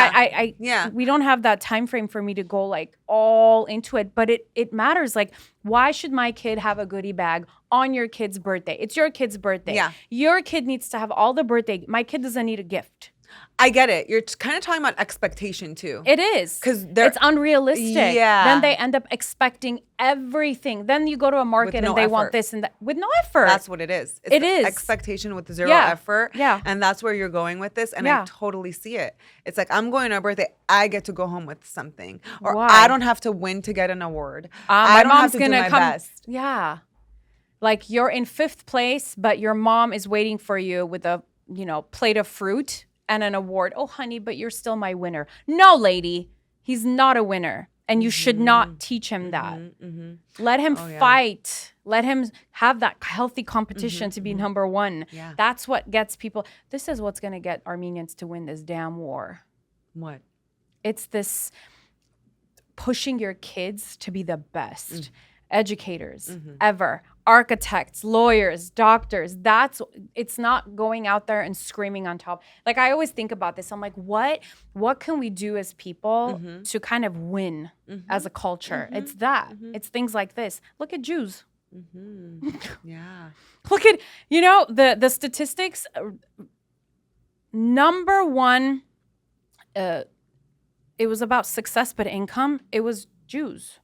Yeah. we don't have that time frame for me to go like all into it, but it matters. Like why should my kid have a goodie bag on your kid's birthday? It's your kid's birthday. Yeah. Your kid needs to have all the birthday. My kid doesn't need a gift. I get it. You're kind of talking about expectation too. It is. 'Cause it's unrealistic. Yeah. Then they end up expecting everything. Then you go to a market no and they want effort. this and that with no effort. That's what it is. It's It is. expectation with zero Yeah. effort. Yeah. And that's where you're going with this. And Yeah. I totally see it. It's like, I'm going to a birthday. I get to go home with something. Or Why? I don't have to win to get an award. My I don't mom's have to gonna do my come. best. Yeah. Like you're in fifth place, but your mom is waiting for you with a plate of fruit and an award. Oh, honey, but you're still my winner. No, lady, he's not a winner. And you should not teach him that. Let him fight. Let him have that healthy competition to be number one. Yeah. That's what gets people. This is what's going to get Armenians to win this damn war. What? It's this pushing your kids to be the best educators ever. Architects, lawyers, doctors. It's not going out there and screaming on top. Like I always think about this. I'm like, what can we do as people to kind of win as a culture? It's that. It's things like this. Look at Jews. Yeah. Look at, the statistics. Number one, it was about success, but income, it was Jews.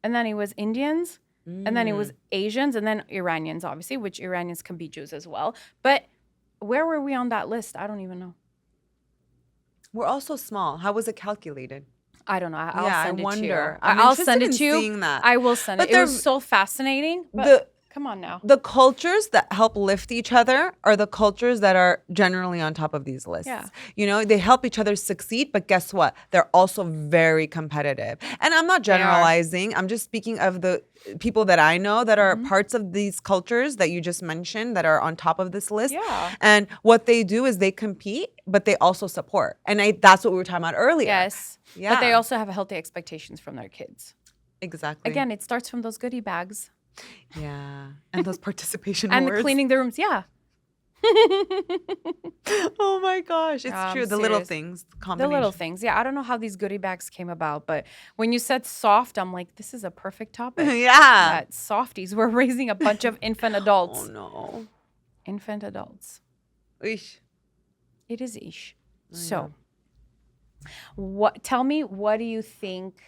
And then it was Indians. And then it was Asians and then Iranians, obviously, which Iranians can be Jews as well. But where were we on that list? I don't even know. We're all so small. How was it calculated? I don't know. I'll send it to you. I'm I'll interested send it in to you. seeing that. I will send But it. It was so fascinating. But Come on now. The cultures that help lift each other are the cultures that are generally on top of these lists. Yeah. You know, they help each other succeed, but guess what? They're also very competitive. And I'm not They are. generalizing. I'm just speaking of the people that I know that are parts of these cultures that you just mentioned that are on top of this list. Yeah. And what they do is they compete, but they also support. And that's what we were talking about earlier. Yes. Yeah. But they also have healthy expectations from their kids. Exactly. Again, it starts from those goodie bags. Yeah. And those participation And awards. the cleaning the rooms. Yeah. Oh my gosh. It's I'm true. The little serious. things. The Combination. little things. Yeah. I don't know how these goodie bags came about, but when you said soft, I'm like, this is a perfect topic. Yeah. That softies. We're raising a bunch of infant adults. Oh no. Infant adults. Eesh. It is ish. I So, tell me, what do you think?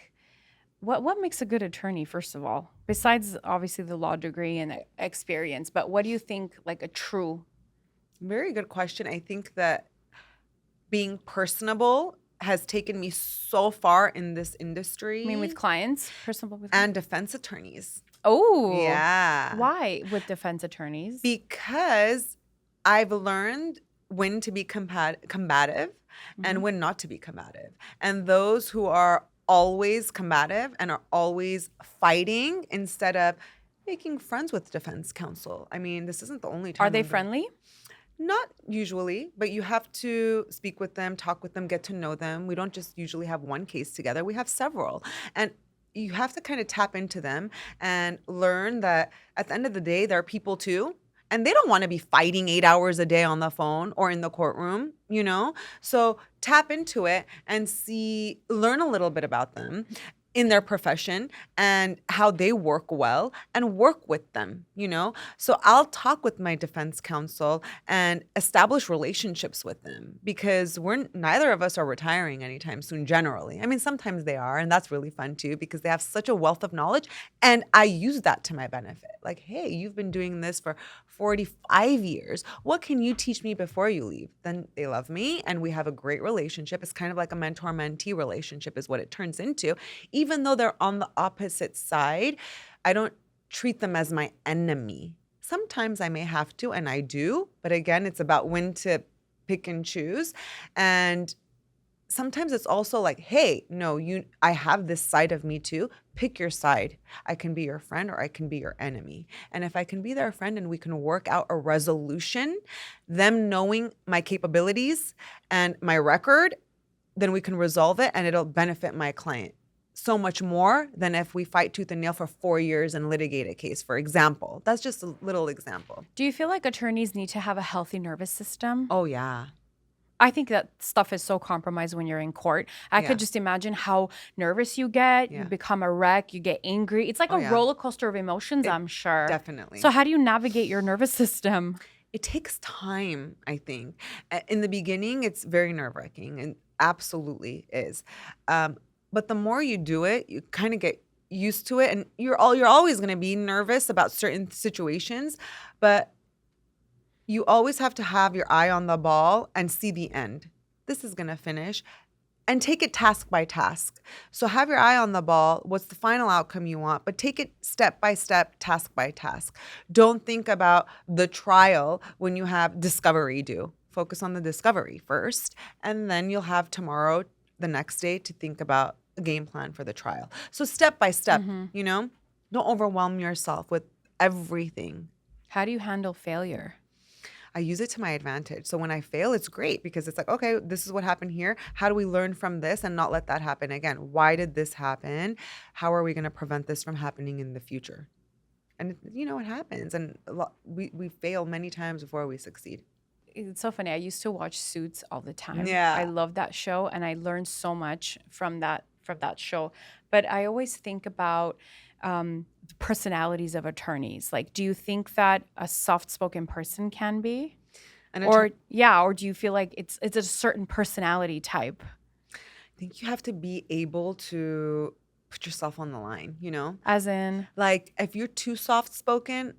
What makes a good attorney, first of all, besides obviously the law degree and experience? But what do you think, like a true? Very good question. I think that being personable has taken me so far in this industry. I mean, with clients, personal with and defense attorneys. Oh, Yeah. Why with defense attorneys? Because I've learned when to be combative and when not to be combative. And those who are always combative and are always fighting instead of making friends with defense counsel. I mean, this isn't the only time. Are they friendly? Not usually, but you have to speak with them, talk with them, get to know them. We don't just usually have one case together. We have several. And you have to kind of tap into them and learn that at the end of the day, they're people too. And they don't want to be fighting 8 hours a day on the phone or in the courtroom, you know? So tap into it and learn a little bit about them in their profession and how they work well and work with them, you know? So I'll talk with my defense counsel and establish relationships with them because neither of us are retiring anytime soon generally. I mean, sometimes they are, and that's really fun too because they have such a wealth of knowledge and I use that to my benefit. Like, hey, you've been doing this for 45 years. What can you teach me before you leave? Then they love me and we have a great relationship. It's kind of like a mentor-mentee relationship is what it turns into. Even though they're on the opposite side, I don't treat them as my enemy. Sometimes I may have to, and I do. But again, it's about when to pick and choose. And sometimes it's also like, hey, no, I have this side of me too. Pick your side. I can be your friend or I can be your enemy. And if I can be their friend and we can work out a resolution, them knowing my capabilities and my record, then we can resolve it and it'll benefit my client so much more than if we fight tooth and nail for 4 years and litigate a case, for example. That's just a little example. Do you feel like attorneys need to have a healthy nervous system? Oh, yeah. I think that stuff is so compromised when you're in court. I could just imagine how nervous you get. Yeah. You become a wreck. You get angry. It's like a roller coaster of emotions, I'm sure. Definitely. So how do you navigate your nervous system? It takes time, I think. In the beginning, it's very nerve-wracking and absolutely is. But the more you do it, you kind of get used to it. And you're always going to be nervous about certain situations. But you always have to have your eye on the ball and see the end. This is going to finish. And take it task by task. So have your eye on the ball. What's the final outcome you want? But take it step by step, task by task. Don't think about the trial when you have discovery due. Focus on the discovery first. And then you'll have tomorrow, the next day, to think about a game plan for the trial. So step by step, you know? Don't overwhelm yourself with everything. How do you handle failure? I use it to my advantage. So when I fail, it's great because it's like, okay, this is what happened here. How do we learn from this and not let that happen again? Why did this happen? How are we going to prevent this from happening in the future? And you know, it happens. And we fail many times before we succeed. It's so funny. I used to watch Suits all the time. Yeah. I love that show and I learned so much from that show. But I always think about the personalities of attorneys. Like, do you think that a soft-spoken person can be? Or do you feel like it's a certain personality type? I think you have to be able to put yourself on the line, you know? As in? Like, if you're too soft-spoken,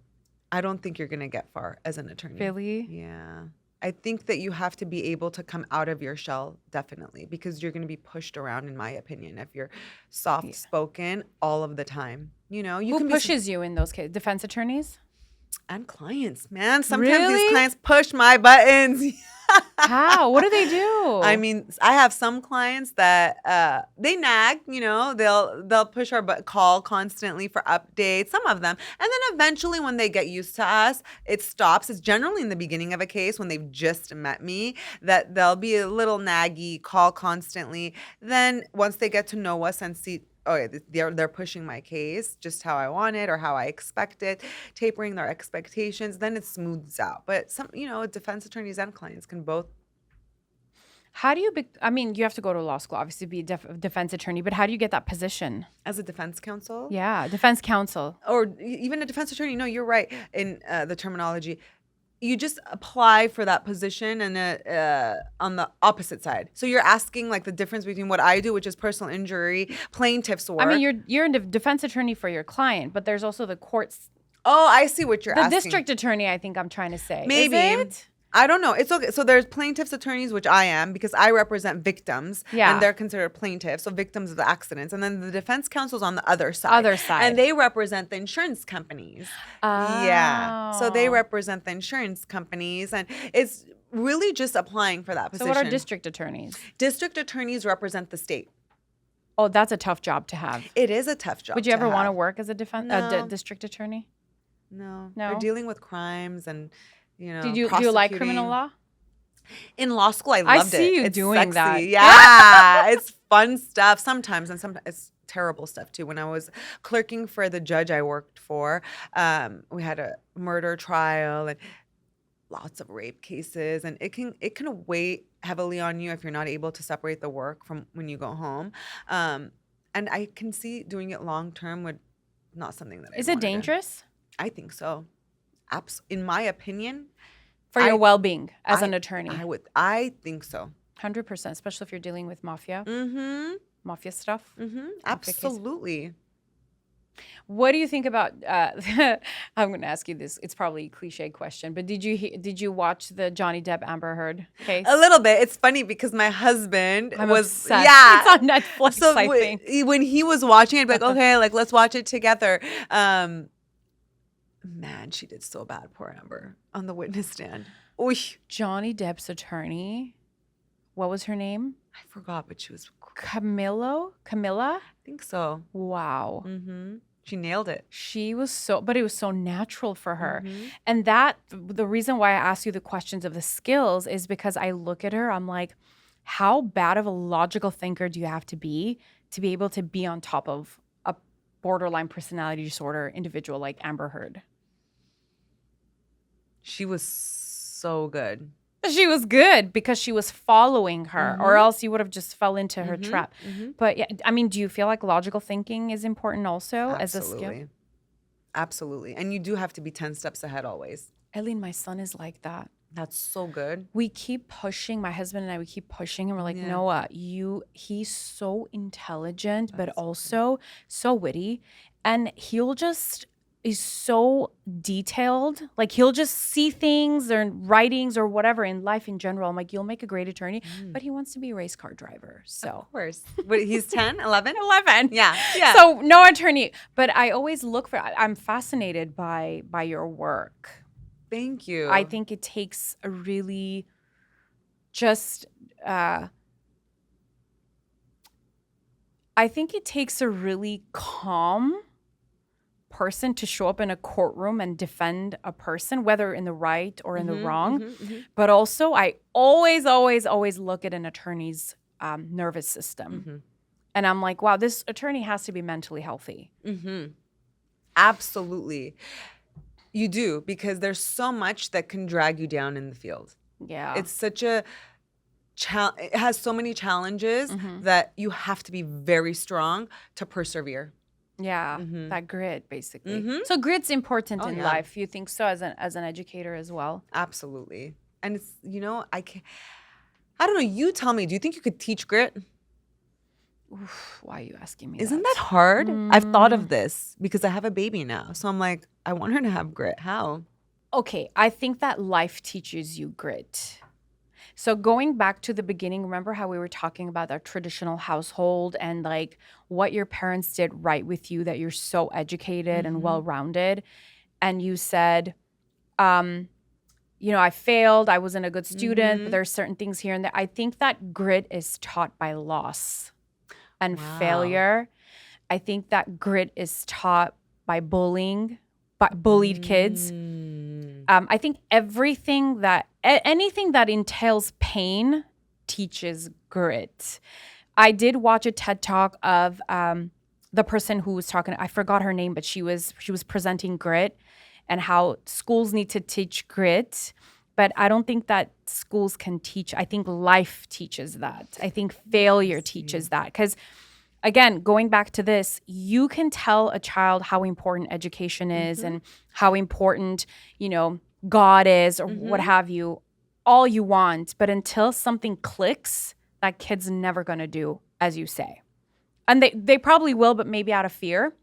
I don't think you're going to get far as an attorney. Really? Yeah. I think that you have to be able to come out of your shell, definitely, because you're going to be pushed around, in my opinion, if you're soft-spoken all of the time. You know, Who pushes you in those cases? Defense attorneys? And clients, man. Sometimes these Really? clients push my buttons. How? What do they do? I mean, I have some clients that they nag, they'll push our call constantly for updates, some of them. And then eventually when they get used to us, it stops. It's generally in the beginning of a case when they've just met me that they'll be a little naggy, call constantly. Then once they get to know us and see, oh, yeah, they're pushing my case just how I want it or how I expect it, tapering their expectations, then it smooths out. But some, defense attorneys and clients can both. How do you I mean, you have to go to law school, obviously, be a defense attorney, but how do you get that position? As a defense counsel? Yeah, defense counsel. Or even a defense attorney. No, you're right in the terminology. You just apply for that position and on the opposite side. So you're asking like the difference between what I do, which is personal injury, plaintiff's work. I mean, you're a defense attorney for your client, but there's also the courts. Oh, I see what you're asking. The district attorney, I think I'm trying to say. Maybe. Is it? I don't know. It's okay. So there's plaintiff's attorneys, which I am because I represent victims. Yeah. And they're considered plaintiffs, so victims of the accidents. And then the defense counsel's on the other side. Other side. And they represent the insurance companies. Oh. Yeah. So they represent the insurance companies. And it's really just applying for that position. So what are district attorneys? District attorneys represent the state. Oh, that's a tough job to have. It is a tough job. Would you ever want to have. work as a No. district attorney? No. No? We're dealing with crimes and, Do you like criminal prosecuting. law? In law school, I loved it. I see you It's doing sexy. that. Yeah, it's fun stuff sometimes, and sometimes it's terrible stuff too. When I was clerking for the judge I worked for, we had a murder trial and lots of rape cases, and it can weigh heavily on you if you're not able to separate the work from when you go home. And I can see doing it long term would not something that I Is it dangerous? I think so. In my opinion. For your well-being as an attorney. I think so. 100%, especially if you're dealing with mafia. Mm-hmm. Mafia stuff. Mm-hmm. Absolutely. What do you think about I'm going to ask you this. It's probably a cliche question, but did you watch the Johnny Depp Amber Heard case? A little bit. It's funny because my husband was obsessed. Yeah. It's on Netflix, So I think. when he was watching it, I'd be like, okay, like let's watch it together. Man, she did so bad, poor Amber, on the witness stand. Oy. Johnny Depp's attorney, what was her name? I forgot, but she was Camilla? I think so. Wow. Mm-hmm. She nailed it. But it was so natural for her. Mm-hmm. And the reason why I ask you the questions of the skills is because I look at her, I'm like, how bad of a logical thinker do you have to be able to be on top of a borderline personality disorder individual like Amber Heard? She was so good. She was good because she was following her, or Mhm. else you would have just fell into her Mhm. trap. Mhm. But yeah, I mean, do you feel like logical thinking is important also as a skill? Absolutely. Absolutely. And you do have to be 10 steps ahead always. Ellin, my son is like that. That's so good. We keep pushing, my husband and I, we keep pushing and we're like, Yeah. Noah, he's but intelligent, but That's so also so witty. And is so detailed. Like he'll just see things or writings or whatever in life in general. I'm like, you'll make a great attorney, but he wants to be a race car driver. So Of course. But he's 10, 11? 11. Yeah. Yeah. So no attorney, but I always I'm fascinated by your work. Thank you. I think it takes a really just I think it takes a really calm person to show up in a courtroom and defend a person, whether in the right or in the wrong. But also, I always look at an attorney's nervous system. And I'm like, wow, this attorney has to be mentally healthy. Absolutely. You do, because there's so much that can drag you down in the field. Yeah. It's such a it has so many challenges that you have to be very strong to persevere. Yeah, that grit, basically. So grit's important in life. You think so as an educator as well? Absolutely. And it's, I don't know, you tell me, do you think you could teach grit? Oof, why are you asking me Isn't that hard? I've thought of this because I have a baby now. So I'm like, I want her to have grit. How? Okay, I think that life teaches you grit. So going back to the beginning, remember how we were talking about that traditional household and like what your parents did right with you, that you're so educated and well-rounded. And you said, I failed. I wasn't a good student, but Mm-hmm. there's certain things here and there. I think that grit is taught by loss and Wow. failure. I think that grit is taught by bullying, by bullied kids. Mm. I think anything that entails pain teaches grit. I did watch a TED Talk of the person who was talking. I forgot her name, but she was presenting grit and how schools need to teach grit. But I don't think that schools can teach. I think life teaches that. I think failure teaches that. Because again, going back to this, you can tell a child how important education is Mm-hmm. and how important, God is or what Mm-hmm. have you, all you want. But until something clicks, that kid's never going to do as you say. And they probably will, but maybe out of fear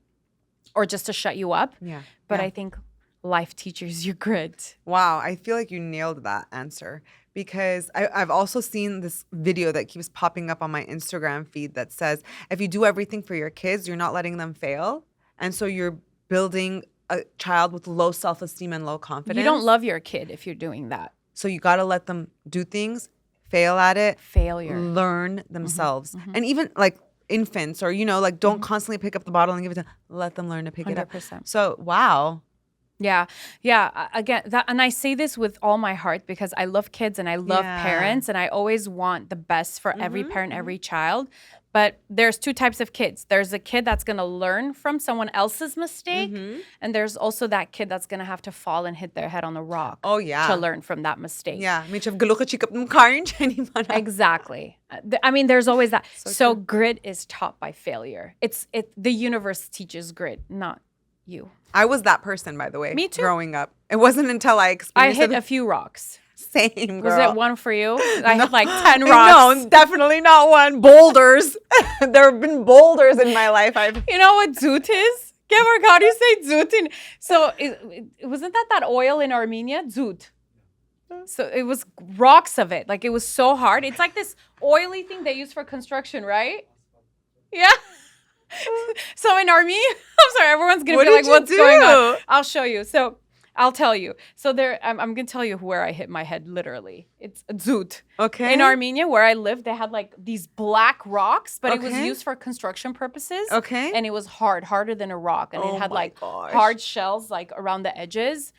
or just to shut you up. Yeah. But Yeah. I think life teaches you grit. Wow, I feel like you nailed that answer because I've also seen this video that keeps popping up on my Instagram feed that says if you do everything for your kids, you're not letting them fail. And so you're building a child with low self-esteem and low confidence. You don't love your kid if you're doing that. So you got to let them do things, fail at it, Failure. learn themselves. And even like infants or, don't constantly pick up the bottle and give it to them. Let them learn to pick it up. 100%. So, wow. Yeah. Again, and I say this with all my heart because I love kids and I love Yeah. parents and I always want the best for every parent, every child. But there's two types of kids. There's a kid that's going to learn from someone else's mistake. And there's also that kid that's going to have to fall and hit their head on a rock Oh, yeah. to learn from that mistake. Yeah. Mitch, galuka chikap ng kain siya Exactly. I mean, there's always that. So true. grit is taught by failure. The universe teaches grit, not you. I was that person, by the way. Me too. Growing up. It wasn't until I I experienced hit it. a few rocks. Same, girl. Was it one for you? I hit like 10 rocks. No, definitely not one. Boulders. There have been boulders in my life. You know what zoot is? Gevorg, how do you say zoot? So wasn't that oil in Armenia? Zoot. So it was rocks of it. Like it was so hard. It's like this oily thing they use for construction, right? Yeah. So in Armenia, I'm sorry, everyone's going to What be like, did you what's going on? do? I'll show you. So I'll tell you. So I'm going to tell you where I hit my head literally. It's zoot. Okay. In Armenia, where I lived, they had like these black rocks, but it was Okay. used for construction purposes. Okay. And it was harder than a rock. And Oh it had my like gosh. hard shells like around the edges.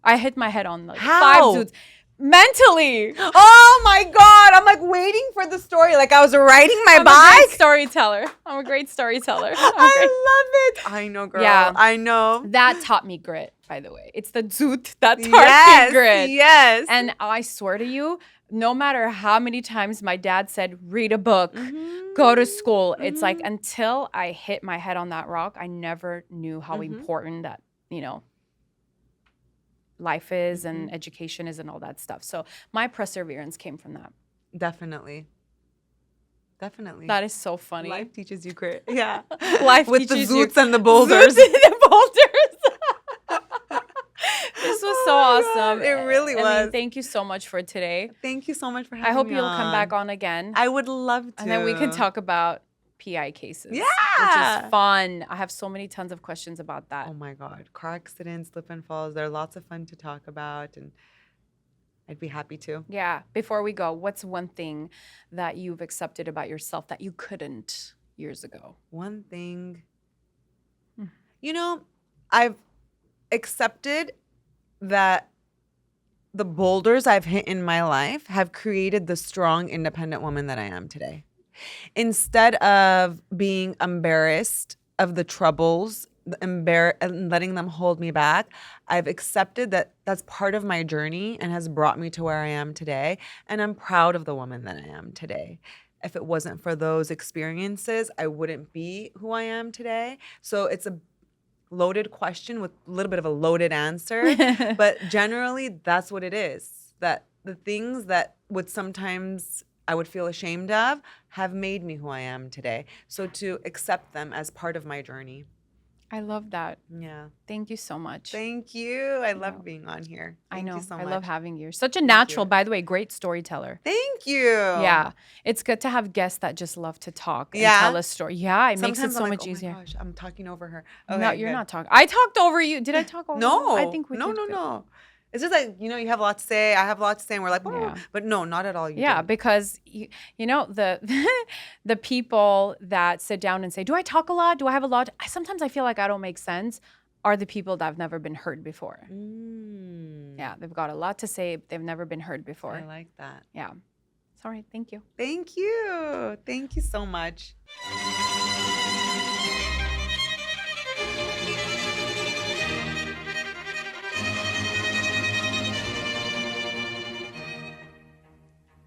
I hit my head on like How? 5 zoots. Mentally. Oh my God. I'm like waiting for the story. Like I was riding my I'm a bike. great storyteller. I'm a great storyteller. I love it. I know, girl. Yeah. I know. That taught me grit, by the way. It's the zoot that taught Yes. me grit. Yes. And I swear to you, no matter how many times my dad said, read a book, go to school, it's like until I hit my head on that rock, I never knew how important that, life is and education is and all that stuff. So my perseverance came from that. Definitely. Definitely. That is so funny. Life teaches you grit. Yeah. Life With the teaches you- zoots and the boulders. Zoots and the boulders. This was so Oh my awesome. God, it really I mean, was. thank you so much for today. Thank you so much for having I hope me you'll come back on again. I would love to. And then we can talk about PI cases. Which Yeah. is fun. I have so many tons of questions about that. Oh my God. Car accidents, slip and falls. They're lots of fun to talk about. And I'd be happy to. Yeah. Before we go, what's one thing that you've accepted about yourself that you couldn't years ago? One thing, I've accepted that the boulders I've hit in my life have created the strong, independent woman that I am today. Instead of being embarrassed of the troubles, and letting them hold me back, I've accepted that that's part of my journey and has brought me to where I am today. And I'm proud of the woman that I am today. If it wasn't for those experiences, I wouldn't be who I am today. So it's a loaded question with a little bit of a loaded answer. But generally, that's what it is. That the things that sometimes I would feel ashamed of have made me who I am today. So to accept them as part of my journey. I love that. Yeah. Thank you so much. Thank you. I love being on here. I know. Thank you so I much. love having you. Such a natural, you. by the way, great storyteller. Thank you. Yeah. It's good to have guests that just love to talk and Yeah? tell a story. Yeah, it makes it Sometimes so I'm much like, easier. Oh my gosh, I'm talking over her. No, Okay, you're good. not talking. I talked over you. Did I talk over you? No. I think we no, did no, good. no. It's just like, you have a lot to say. I have a lot to say. And we're like, oh, Yeah. but no, not at all. You Yeah, don't. because the the people that sit down and say, "Do I talk a lot? Do I have a lot?" Sometimes I feel like I don't make sense. Are the people that have never been heard before? Yeah, they've got a lot to say. They've never been heard before. I like that. Yeah. Sorry. Thank you. Thank you. Thank you so much.